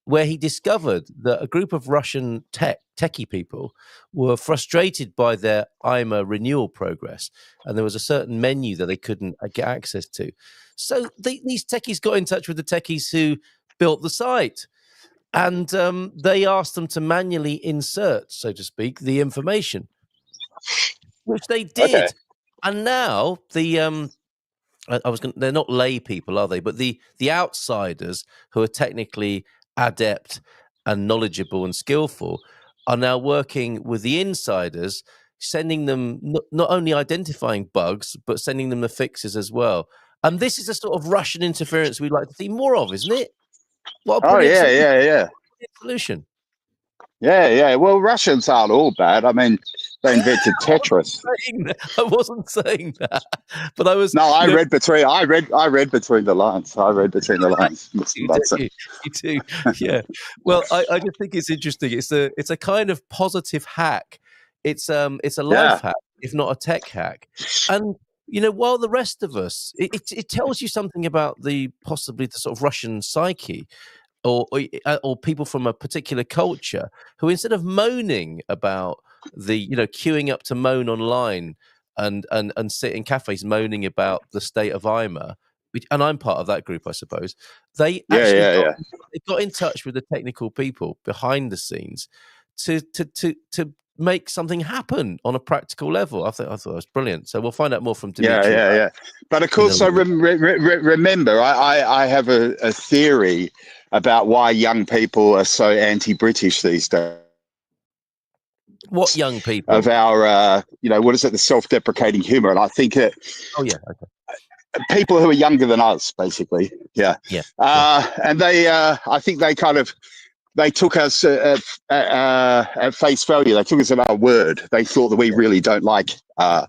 where he discovered that a group of Russian techie people were frustrated by their IMA renewal progress, and there was a certain menu that they couldn't get access to. So these techies got in touch with the techies who built the site, and they asked them to manually insert, so to speak, the information, which they okay. did. And now they're not lay people, are they? But the outsiders who are technically adept and knowledgeable and skillful are now working with the insiders, sending them not only identifying bugs, but sending them the fixes as well. And this is a sort of Russian interference we'd like to see more of, isn't it? What a Oh, brilliant yeah. solution. Yeah. Well, Russians aren't all bad. I mean, they invented Tetris. I wasn't saying that, but I was. No, I read between the lines. I read between the lines. You too. Yeah. Well, I just think it's interesting. It's a kind of positive hack. It's a life hack, if not a tech hack. And while the rest of us, it tells you something about possibly the sort of Russian psyche, or people from a particular culture who, instead of moaning about queuing up to moan online and sit in cafes moaning about the state of IMA, and I'm part of that group, I suppose, they actually got in touch with the technical people behind the scenes to make something happen on a practical level. I thought it was brilliant. So we'll find out more from Dimitri. Yeah. But of course, I remember I have a theory about why young people are so anti-British these days. What young people? Of our, what is it? The self-deprecating humor. And I think it. Oh, yeah. Okay. People who are younger than us, basically. Yeah. And I think they took us at face value. They took us at our word. They thought that we really don't like our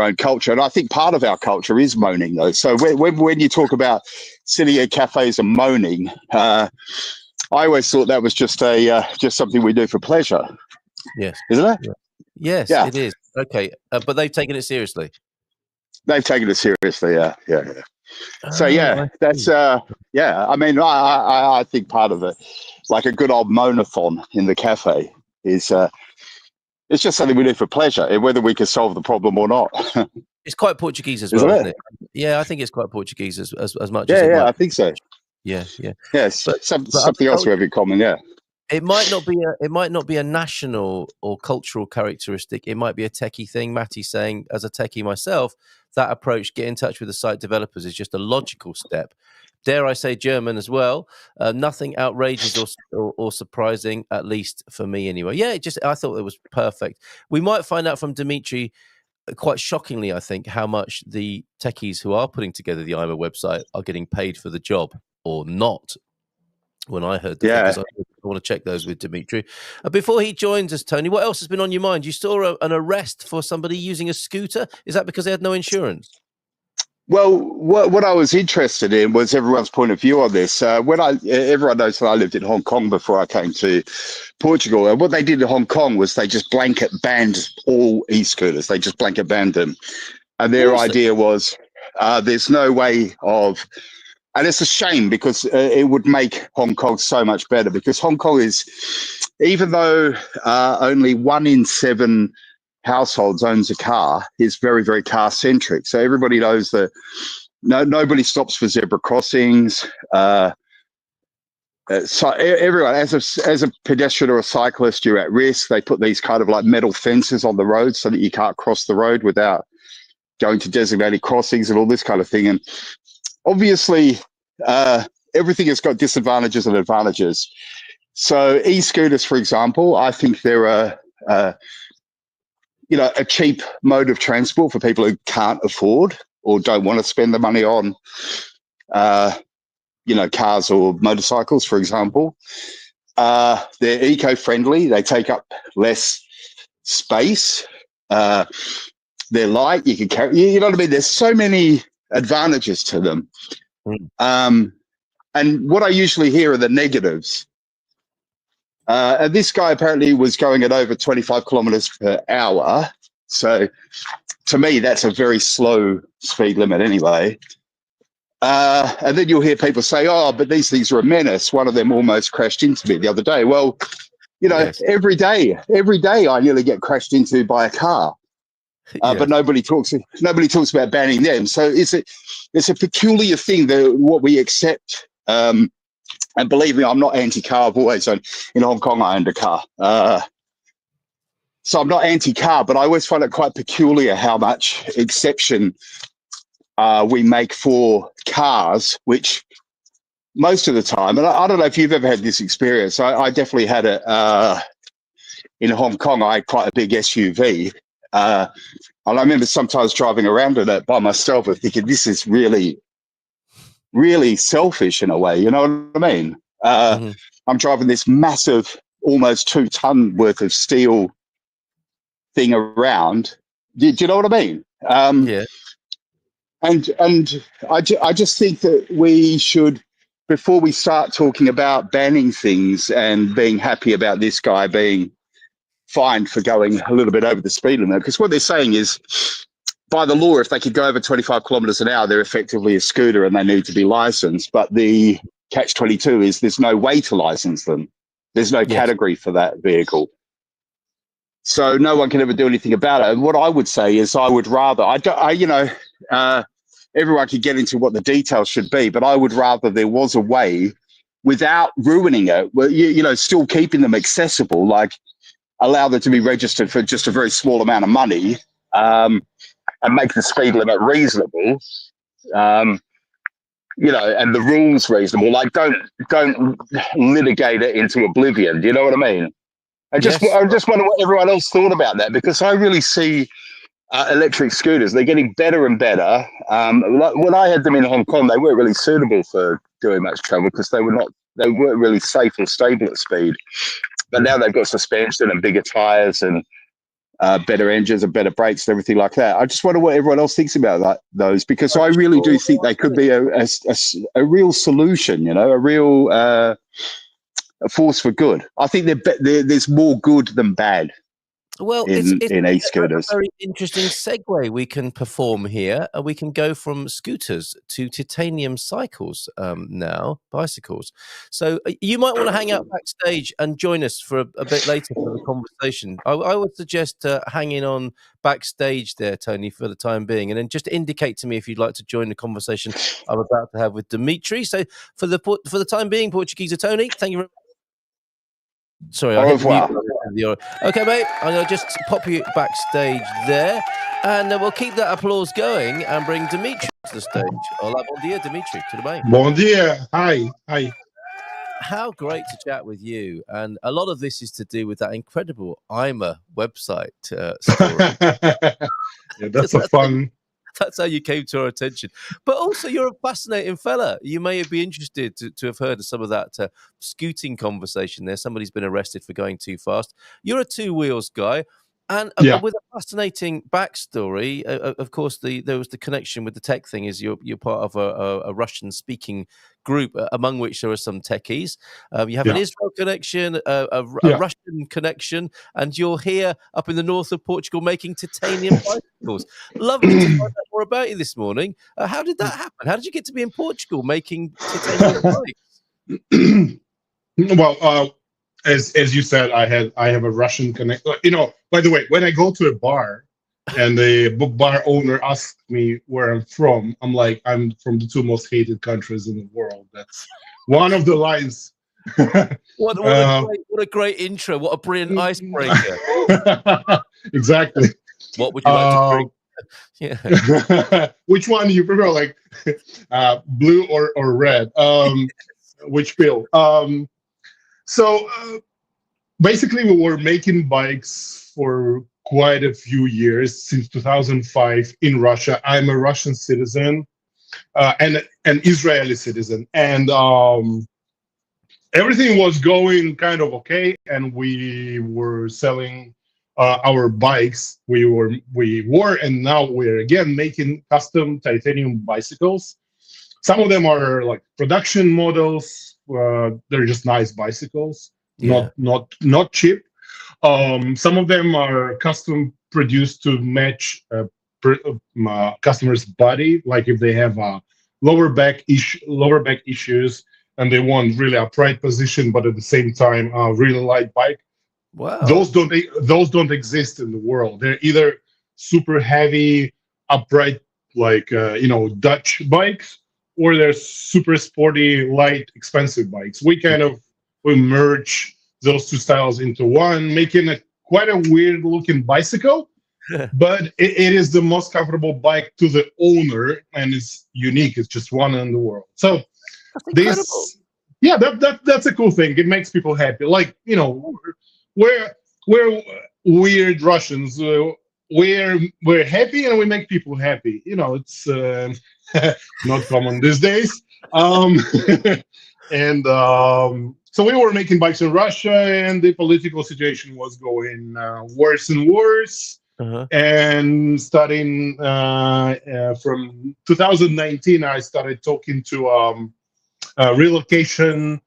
own culture. And I think part of our culture is moaning, though. So when you talk about sitting at cafes and moaning, I always thought that was just something we do for pleasure. Yes. Isn't it? Yes, it is. Okay. But they've taken it seriously. They've taken it seriously. Yeah. So that's I mean, I think part of it, like a good old moanathon in the cafe, is it's just something we do for pleasure, whether we can solve the problem or not. It's quite Portuguese as well, isn't it? Yeah, I think it's quite Portuguese as much as I think so. Yeah. Yes, but something else we have in common. Yeah. It might not be a national or cultural characteristic. It might be a techie thing. Matty's saying, as a techie myself, that approach, get in touch with the site developers, is just a logical step. Dare I say German as well? Nothing outrageous or surprising, at least for me anyway. Yeah, I thought it was perfect. We might find out from Dimitri, quite shockingly, I think, how much the techies who are putting together the IMA website are getting paid for the job or not. When I heard the figures, I want to check those with Dimitri. Before he joins us, Tony, what else has been on your mind? You saw an arrest for somebody using a scooter. Is that because they had no insurance? Well, what I was interested in was everyone's point of view on this. Everyone knows that I lived in Hong Kong before I came to Portugal. And what they did in Hong Kong was they just blanket banned all e-scooters. They just blanket banned them. And their idea was there's no way of... And it's a shame, because it would make Hong Kong so much better, because Hong Kong is, even though only 1 in 7 households owns a car, is very, very car centric. So everybody knows that nobody stops for zebra crossings. So everyone, as a pedestrian or a cyclist, you're at risk. They put these kind of like metal fences on the road so that you can't cross the road without going to designated crossings and all this kind of thing. And obviously, everything has got disadvantages and advantages. So e-scooters, for example, I think they're a cheap mode of transport for people who can't afford or don't want to spend the money on, cars or motorcycles, for example. They're eco-friendly. They take up less space. they're light. You can carry. You know what I mean? There's so many advantages to them. And what I usually hear are the negatives. And this guy apparently was going at over 25 kilometers per hour. So to me, that's a very slow speed limit anyway. And then you'll hear people say, oh, but these things are a menace. One of them almost crashed into me the other day. Well, you know, Yes. every day I nearly get crashed into by a car. But nobody talks about banning them. So it's a peculiar thing that what we accept. And believe me, I'm not anti-car. I've always owned, in Hong Kong, I owned a car. So I'm not anti-car, but I always find it quite peculiar how much exception we make for cars, which most of the time, and I don't know if you've ever had this experience. I definitely had it in Hong Kong. I had quite a big SUV. And I remember sometimes driving around in it by myself and thinking, this is really, really selfish in a way. You know what I mean? I'm driving this massive, almost 2 ton worth of steel thing around. Do you know what I mean? Yeah. And I just think that we should, before we start talking about banning things and being happy about this guy being fined for going a little bit over the speed limit, because what they're saying is, by the law, if they could go over 25 kilometers an hour, they're effectively a scooter and they need to be licensed. But the catch-22 is there's no way to license them. There's no category for that vehicle. So no one can ever do anything about it. And what I would say is I would rather, everyone could get into what the details should be, but I would rather there was a way without ruining it, still keeping them accessible, like allow them to be registered for just a very small amount of money, and make the speed limit reasonable, and the rules reasonable. Like don't litigate it into oblivion. Do you know what I mean? I just wonder what everyone else thought about that, because I really see electric scooters, they're getting better and better. When I had them in Hong Kong, they weren't really suitable for doing much travel because they weren't really safe or stable at speed. But now they've got suspension and bigger tires and better engines and better brakes and everything like that. I just wonder what everyone else thinks about those, because I really do think they could be a real solution, a real a force for good. I think there's more good than bad. Well, in e-scooters. A very interesting segue we can perform here. We can go from scooters to titanium cycles now, bicycles. So you might want to hang out backstage and join us for a bit later for the conversation. I would suggest hanging on backstage there, Tony, for the time being, and then just indicate to me if you'd like to join the conversation I'm about to have with Dimitri. So for the time being, Portugeeza Tony, thank you very much. Sorry, I hit the mute. Okay, mate, I'm going to just pop you backstage there, and we'll keep that applause going and bring Dimitri to the stage. Hola, bon dia, Dimitri, to the main. Bon dia. Hi. How great to chat with you. And a lot of this is to do with that incredible IMA website story. Yeah, that's a fun... That's how you came to our attention. But also, you're a fascinating fella. You may be interested to have heard of some of that scooting conversation there. Somebody's been arrested for going too fast. You're a two wheels guy. And with a fascinating backstory, of course, there was the connection with the tech thing. Is you're part of a Russian-speaking group, among which there are some techies. You have an Israel connection, a Russian connection, and you're here up in the north of Portugal making titanium bicycles. Lovely to find out more about you this morning. How did that happen? How did you get to be in Portugal making titanium bikes? Well, as you said, I have a Russian connection. By the way, when I go to a bar and the bar owner asks me where I'm from, I'm like, I'm from the two most hated countries in the world. That's one of the lines. What a great intro. What a brilliant icebreaker. Exactly. What would you like to drink? Which one do you prefer, like blue or red? Which pill? So basically, we were making bikes for quite a few years, since 2005 in Russia. I'm a Russian citizen and an Israeli citizen. And everything was going kind of okay. And we were selling our bikes. We were, and now we're again making custom titanium bicycles. Some of them are like production models. They're just nice bicycles, Yeah. not cheap. Some of them are custom produced to match customer's body, like if they have lower back issues and they want really upright position, but at the same time a really light bike. Wow. Those don't exist in the world. They're either super heavy, upright, like Dutch bikes, or they're super sporty, light, expensive bikes. We merge those two styles into one, making quite a weird looking bicycle. But it is the most comfortable bike to the owner, and it's unique. It's just one in the world. So That's incredible. that's a cool thing. It makes people happy. Like, we're weird Russians. We're happy and we make people happy. It's not common these days. And so we were making bikes in Russia, and the political situation was going worse and worse. Uh-huh. And starting from 2019, I started talking to relocation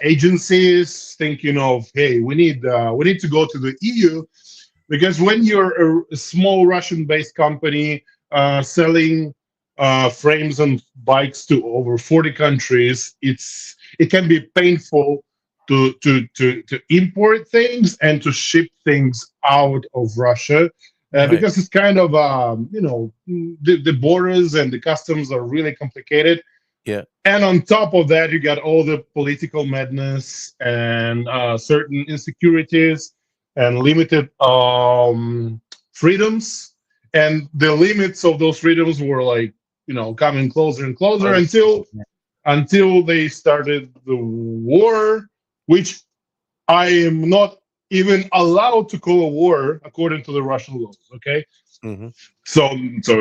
agencies, thinking of, hey, we need to go to the EU, because when you're a small Russian-based company selling frames and bikes to over 40 countries, it can be painful to import things and to ship things out of Russia. Right. Because it's kind of the borders and the customs are really complicated. Yeah. And on top of that, you got all the political madness and certain insecurities and limited freedoms. And the limits of those freedoms were like, coming closer and closer until they started the war, which I am not even allowed to call a war according to the Russian laws. Okay. Mm-hmm. So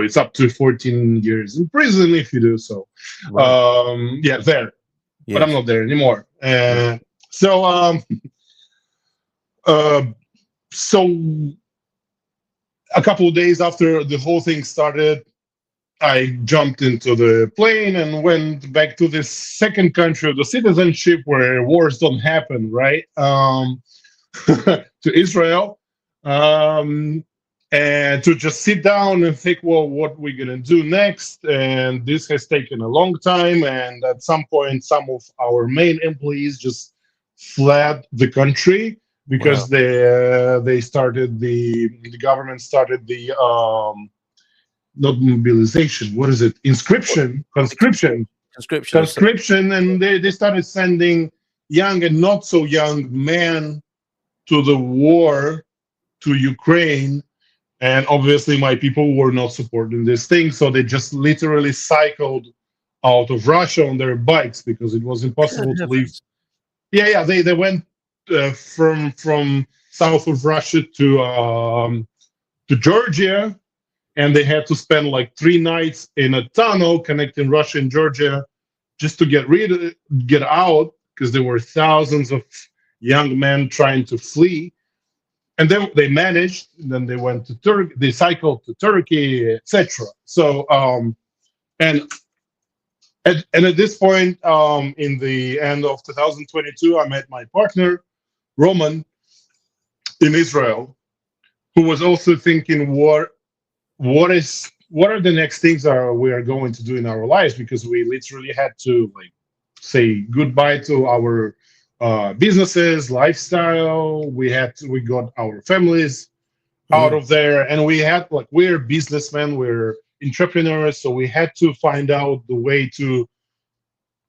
it's up to 14 years in prison if you do so. Right. There. Yes. But I'm not there anymore. So a couple of days after the whole thing started, I jumped into the plane and went back to this second country of the citizenship where wars don't happen, right? To Israel. And to just sit down and think, well, what we're going to do next. And this has taken a long time. And at some point, some of our main employees just fled the country because they started the government started the not mobilization. What is it? Conscription. And they started sending young and not so young men to the war to Ukraine. And obviously my people were not supporting this thing, so they just literally cycled out of Russia on their bikes because it was impossible to leave. They went from south of Russia to Georgia, and they had to spend like 3 nights in a tunnel connecting Russia and Georgia just to get out, because there were thousands of young men trying to flee. And then they managed. And then they went to Turkey. They cycled to Turkey, etc. So, and at this point, in the end of 2022, I met my partner, Roman, in Israel, who was also thinking, what are the next things we are going to do in our lives? Because we literally had to say goodbye to our businesses, lifestyle. We got our families out of there, and we're businessmen, we're entrepreneurs, so we had to find out the way to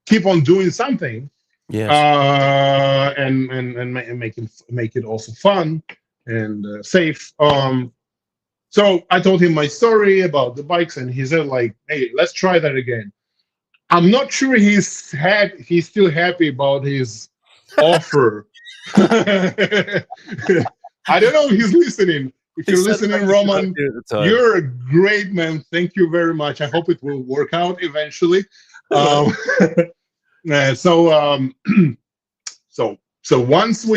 keep on doing something. Yes. And make it also fun and safe. So I told him my story about the bikes, and he said, hey, let's try that again. I'm not sure he's still happy about his offer. I don't know if he's listening. If you're listening, Roman, you're a great man. Thank you very much. I hope it will work out eventually. So So once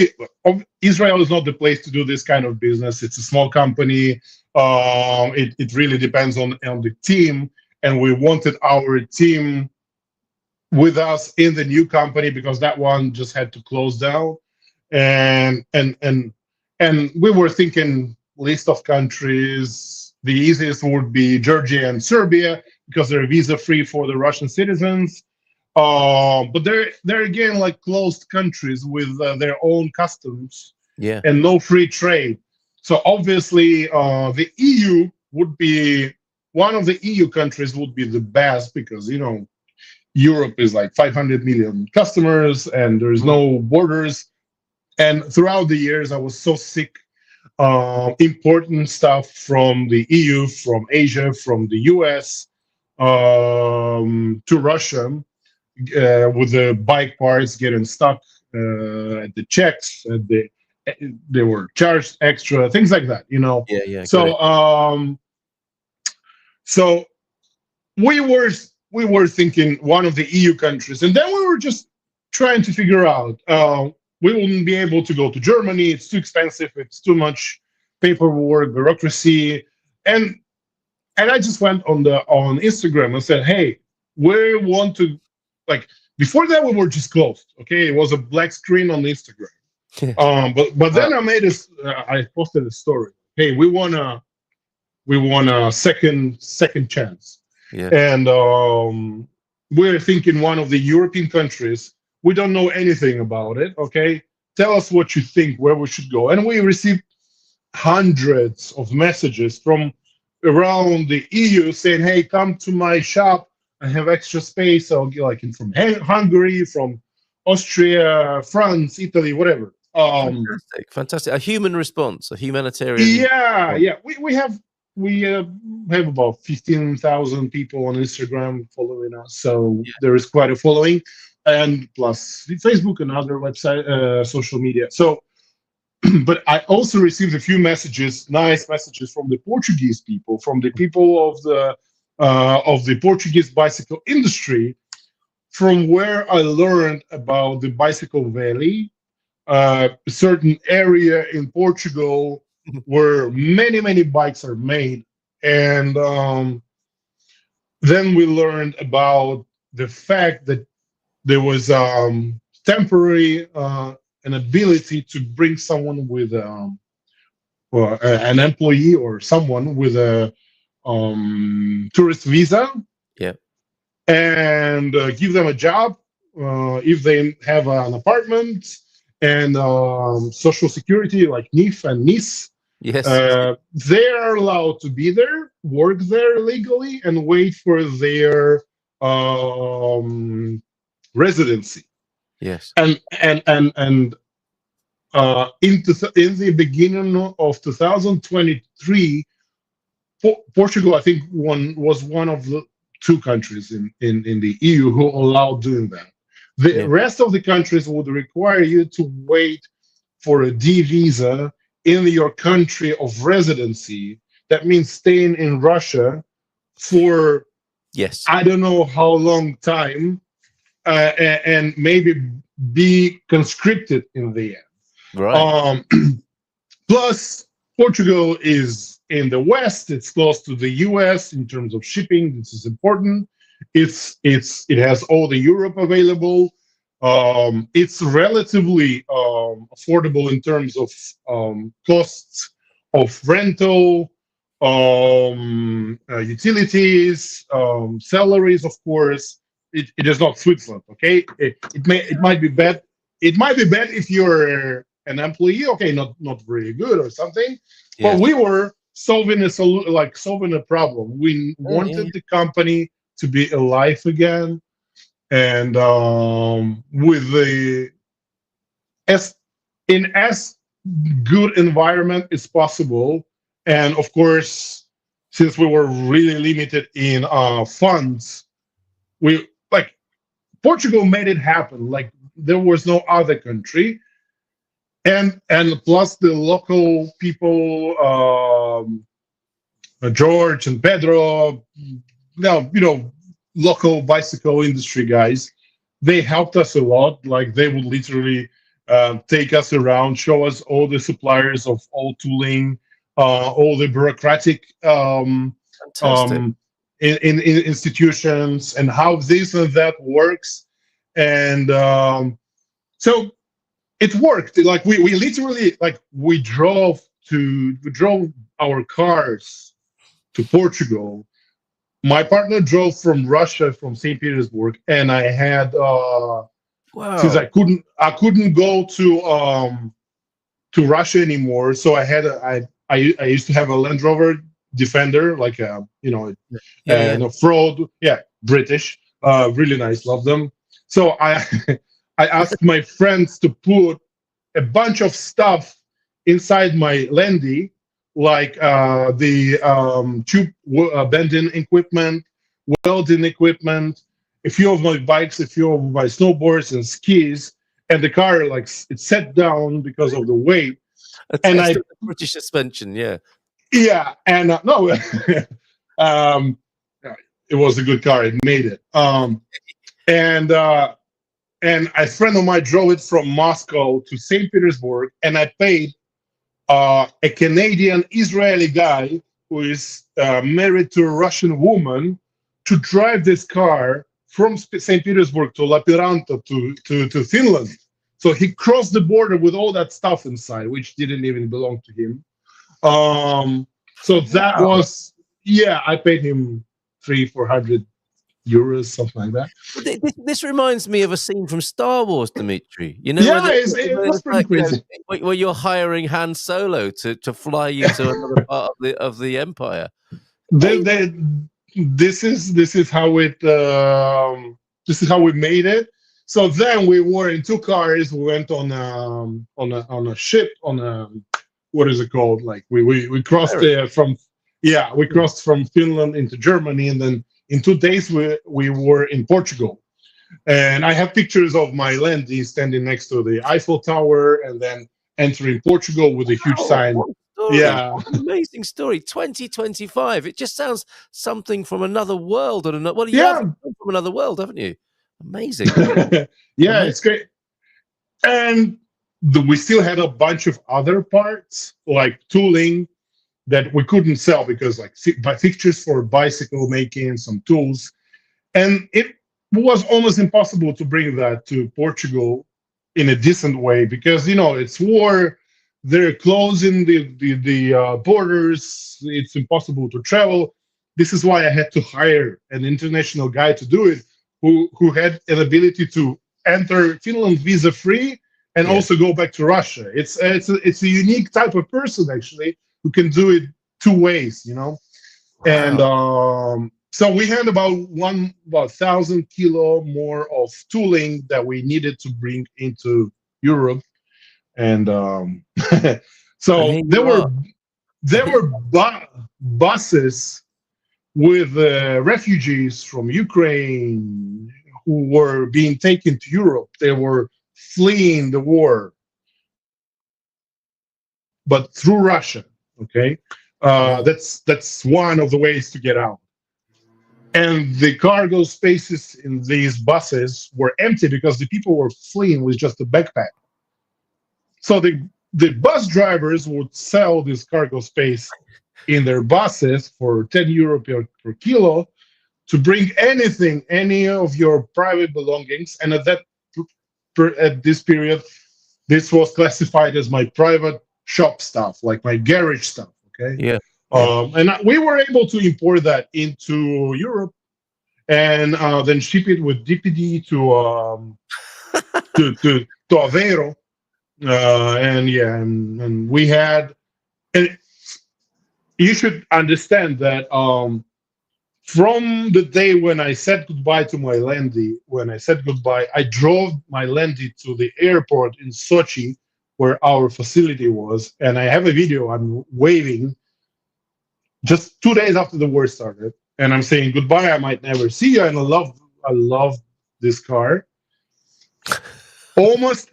Israel is not the place to do this kind of business. It's a small company. It really depends on the team, and we wanted our team with us in the new company because that one just had to close down, and we were thinking list of countries. The easiest would be Georgia and Serbia because they're visa free for the Russian citizens. But they're again like closed countries with their own customs and no free trade. So obviously, the EU would be one of the EU countries would be the best because Europe is like 500 million customers and there's no borders. And throughout the years, I was so sick importing stuff from the EU, from Asia, from the US to Russia with the bike parts getting stuck at the checks. They were charged extra, things like that, Yeah. So we were thinking one of the EU countries, and then we were just trying to figure out we wouldn't be able to go to Germany. It's too expensive. It's too much paperwork, bureaucracy, and I just went on Instagram and said, "Hey, we want to like." Before that, we were just closed. Okay, it was a black screen on Instagram. But then I posted a story. Hey, we want a second chance. Yeah. And we're thinking one of the European countries. We don't know anything about it. Okay, tell us what you think, where we should go. And we received hundreds of messages from around the EU saying, "Hey, come to my shop. I have extra space. I'll get from Hungary, from Austria, France, Italy, whatever." Fantastic. A human response, a humanitarian. Yeah. We have about 15,000 people on Instagram following us, so there is quite a following, and plus Facebook and other website, social media. So, but I also received a few nice messages from the Portuguese people, from the people of the Portuguese bicycle industry, from where I learned about the Bicycle Valley, a certain area in Portugal where many bikes are made. And then we learned about the fact that there was temporary an ability to bring someone with an employee or someone with a tourist visa, and give them a job if they have an apartment and social security like NIF and NIS. Yes. They are allowed to be there, work there legally, and wait for their residency. Yes. And in the beginning of 2023, Portugal, I think, was one of the two countries in the EU who allowed doing that. The rest of the countries would require you to wait for a D visa in your country of residency. That means staying in Russia for I don't know how long time, and maybe be conscripted in the end. Right. Plus, Portugal is in the West. It's close to the US in terms of shipping. This is important. It has all the Europe available. It's relatively affordable in terms of costs of rental, utilities, salaries, of course. It is not Switzerland, okay? It might be bad. It might be bad if you're an employee, okay, not very good or something. But we were solving a problem. We wanted the company to be alive again, and with as good environment as possible. And of course, since we were really limited in funds, Portugal made it happen. Like there was no other country, and plus the local people, George and Pedro, local bicycle industry guys, they helped us a lot. Like they would literally take us around, show us all the suppliers of all tooling, all the bureaucratic Fantastic. in institutions, and how this and that works. And so it worked. Like we literally, like we drove our cars to Portugal. My partner drove from Russia, from St. Petersburg, and I had since Wow. I couldn't go to Russia anymore, so I used to have a Land Rover Defender, like a Yeah. off-road, British, really nice, love them. So I I asked my friends to put a bunch of stuff inside my Landy, like the tube bending equipment, welding equipment, a few of my bikes, a few of my snowboards and skis, and the car like it set down because of the weight. A And test I of the British suspension. Yeah. and no, it was a good car. It made it. And a friend of mine drove it from Moscow to St. Petersburg, and I paid a Canadian Israeli guy who is married to a Russian woman to drive this car from St. Petersburg to Lappeenranta to Finland. So he crossed the border with all that stuff inside, which didn't even belong to him. So that was, I paid him 300-400 euros, something like that. This reminds me of a scene from Star Wars, Dimitri. You know, it was pretty crazy. Where you're hiring Han Solo to fly you to another part of the Empire. This is how it this is how we made it. So then we were in two cars. We went on a ship, on a, what is it called? Like we crossed we crossed from Finland into Germany, and then in 2 days we were in Portugal. And I have pictures of my Landy standing next to the Eiffel Tower, and then entering Portugal with a huge sign. Yeah, what an amazing story. 2025. It just sounds something from another world. You have come from another world, haven't you? Amazing. It's great. And we still had a bunch of other parts, like tooling, that we couldn't sell because, like, fixtures for bicycle making, some tools, and it was almost impossible to bring that to Portugal in a decent way because it's war. They're closing the borders. It's impossible to travel. This is why I had to hire an international guy to do it, who had an ability to enter Finland visa free and also go back to Russia. It's a unique type of person, actually, who can do it two ways, Wow. And so we had about 1,000 kilo more of tooling that we needed to bring into Europe. And so there were buses with refugees from Ukraine who were being taken to Europe. They were fleeing the war, but through Russia. Okay, that's one of the ways to get out. And the cargo spaces in these buses were empty because the people were fleeing with just a backpack. So the bus drivers would sell this cargo space in their buses for 10 euro per kilo to bring anything, any of your private belongings. And at this period, this was classified as my private shop stuff, like my garage stuff. Okay. Yeah. And we were able to import that into Europe and then ship it with DPD to Aveiro. And we had, and you should understand that from the day when I said goodbye to my Landy, I drove my Landy to the airport in Sochi, where our facility was, and I have a video. I'm waving just 2 days after the war started, and I'm saying goodbye. I might never see you, and I love this car. Almost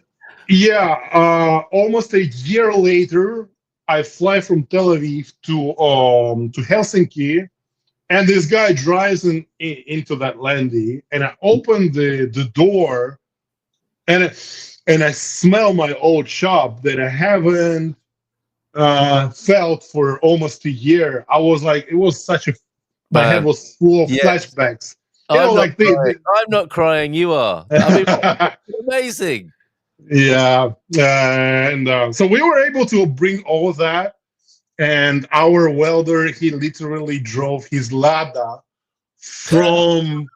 a year later, I fly from Tel Aviv to Helsinki, and this guy drives into that Landy, and I open the door, and I smell my old shop that I haven't felt for almost a year. I was like, it was such a, my head Man, was full of yes. flashbacks. I'm not Like crying. I'm not crying. You are. I mean, amazing. yeah, and so we were able to bring all that. And our welder, he literally drove his Lada from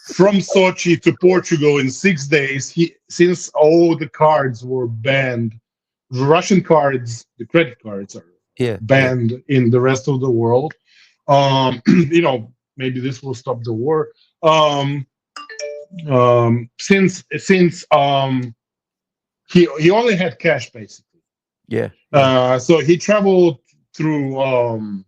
Sochi to Portugal in 6 days. Since all the cards were banned, the Russian cards, the credit cards are Yeah. banned in the rest of the world. Maybe this will stop the war. Since he only had cash basically. Yeah. So he traveled through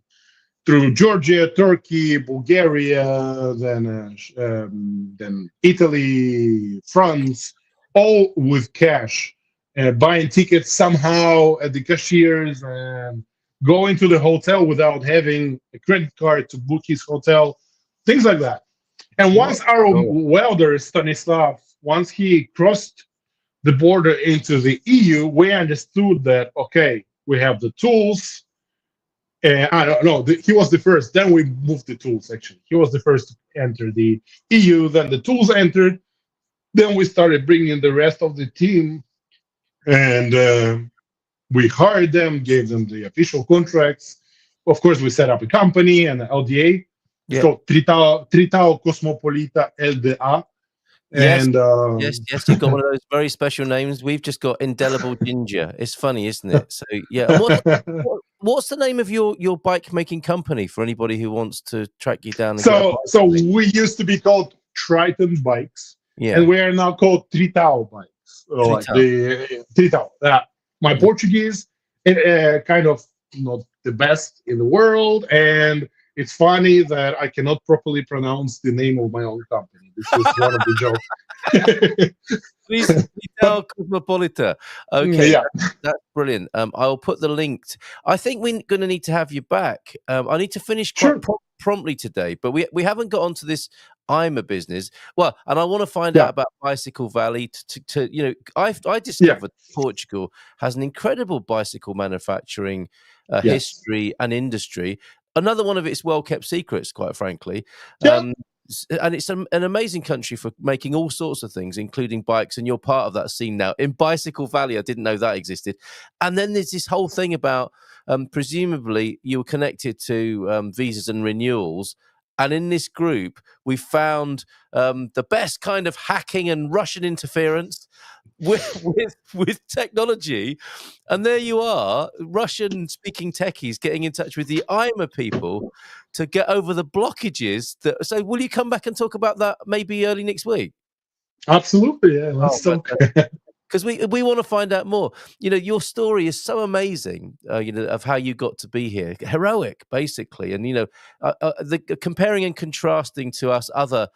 Georgia, Turkey, Bulgaria, then Italy, France, all with cash, buying tickets somehow at the cashiers and going to the hotel without having a credit card to book his hotel, things like that. And once our welder, Stanislav, once he crossed the border into the EU, we understood that, okay, we have the tools. And I don't know, he was the first. Then we moved the tools, actually. He was the first to enter the EU. Then the tools entered. Then we started bringing the rest of the team. And we hired them, gave them the official contracts. Of course, we set up a company and an LDA. It's called Tritao Cosmopolita LDA. Yes, And yes, you've got one of those very special names. We've just got Indelible Ginger. It's funny, isn't it? So, yeah. And what's the name of your bike making company for anybody who wants to track you down? So we used to be called Triton Bikes, and we are now called Tritao Bikes. Like the Tritao. My Portuguese, kind of not the best in the world, and it's funny that I cannot properly pronounce the name of my own company. This is one of the jokes. Please tell Cosmopolita. Okay, yeah. That's brilliant. I'll put the link. I think we're going to need to have you back. I need to finish quite promptly today, but we haven't got onto this IMA business. Well, and I want to find out about Bicycle Valley. I discovered Portugal has an incredible bicycle manufacturing history and industry. Another one of its well-kept secrets, quite frankly. And it's an amazing country for making all sorts of things, including bikes, and you're part of that scene now. In Bicycle Valley, I didn't know that existed. And then there's this whole thing about, presumably, you were connected to visas and renewals. And in this group, we found the best kind of hacking and Russian interference with technology. And there you are, Russian-speaking techies getting in touch with the IMA people to get over the blockages. So will you come back and talk about that maybe early next week? Absolutely, yeah. Let's talk. Because we want to find out more. Your story is so amazing, of how you got to be here. Heroic, basically. And, the comparing and contrasting to us other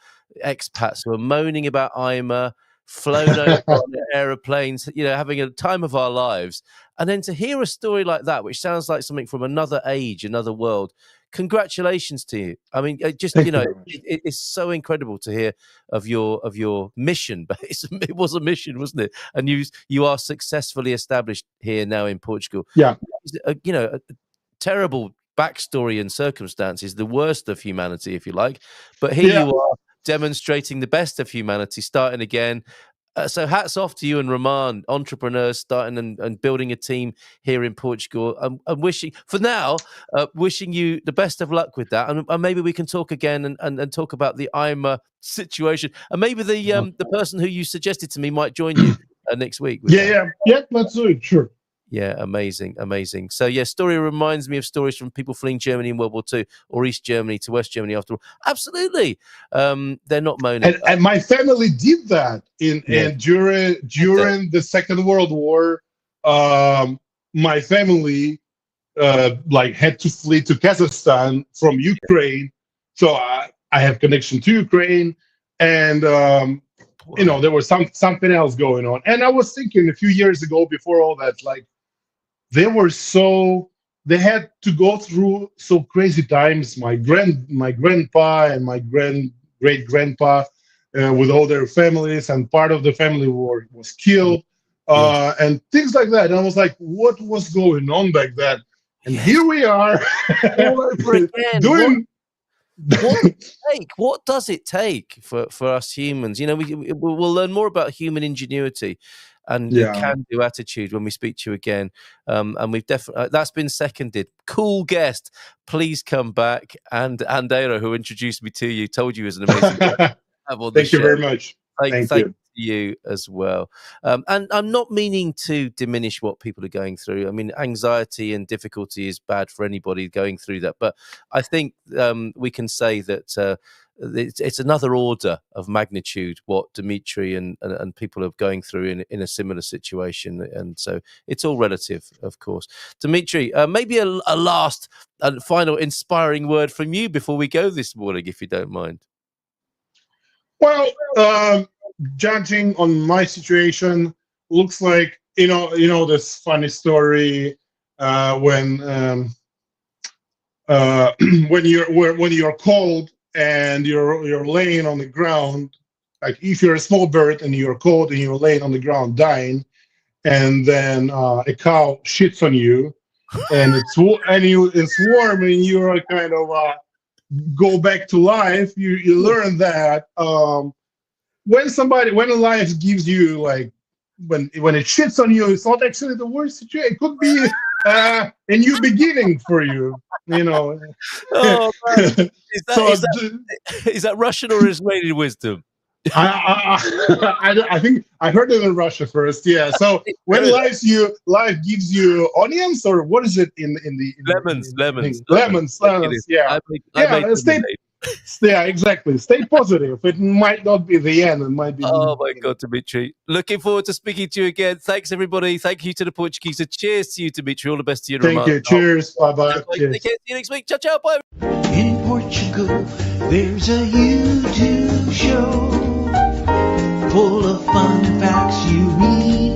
expats who are moaning about IMA, flown over on aeroplanes, having a time of our lives. And then to hear a story like that, which sounds like something from another age, another world, congratulations to you. I mean, it's so incredible to hear of your mission, but it was a mission, wasn't it? And you are successfully established here now in Portugal. Yeah. A terrible backstory and circumstances, the worst of humanity, if you like. But here you are, demonstrating the best of humanity, starting again. So hats off to you and Roman, entrepreneurs starting and building a team here in Portugal. I'm wishing you the best of luck with that. And maybe we can talk again and talk about the IMA situation. And maybe the person who you suggested to me might join you next week. Yeah, let's do it. Sure. Yeah, amazing. So, story reminds me of stories from people fleeing Germany in World War II or East Germany to West Germany after all. Absolutely. They're not moaning. And my family did that during the Second World War. My family had to flee to Kazakhstan from Ukraine. So I have connection to Ukraine. And there was something else going on. And I was thinking a few years ago, before all that, they had to go through so crazy times. My grandpa and my great grandpa, with all their families, and part of the family was killed, and things like that. And I was like, what was going on back then? And here we are all over again. doing. What does it take for us humans? You know, we'll learn more about human ingenuity and can-do attitude when we speak to you again. And we've definitely that's been seconded. Cool guest. Please come back. And Andero, who introduced me to you, told you he was an amazing guy. Thank you very much. Thank you. You as well. And I'm not meaning to diminish what people are going through. I mean, anxiety and difficulty is bad for anybody going through that. But I think we can say that it's another order of magnitude what Dimitri and people are going through in a similar situation. And so it's all relative, of course. Dimitri, maybe a last and final inspiring word from you before we go this morning, if you don't mind. Well, judging on my situation, looks like you know this funny story when you're cold and you're laying on the ground, like if you're a small bird and you're cold and you're laying on the ground dying, and then a cow shits on you, and it's warm and you're kind of go back to life. You learn that. When life gives you, like, when it shits on you, it's not actually the worst situation. It could be a new beginning for you, you know. Oh, man. Is that Russian or Israeli wisdom? I think I heard it in Russia first. Yeah. So when life gives you onions, or what is it in the lemons. Yeah. Yeah, exactly. Stay positive. It might not be the end. It might be. Oh my God, Dimitri! Looking forward to speaking to you again. Thanks, everybody. Thank you to the Portugeeza. Cheers to you, Dimitri. All the best to you. Thank you. Cheers. Bye. Take care. See you next week. Ciao, ciao. Bye. In Portugal, there's a YouTube show full of fun facts you need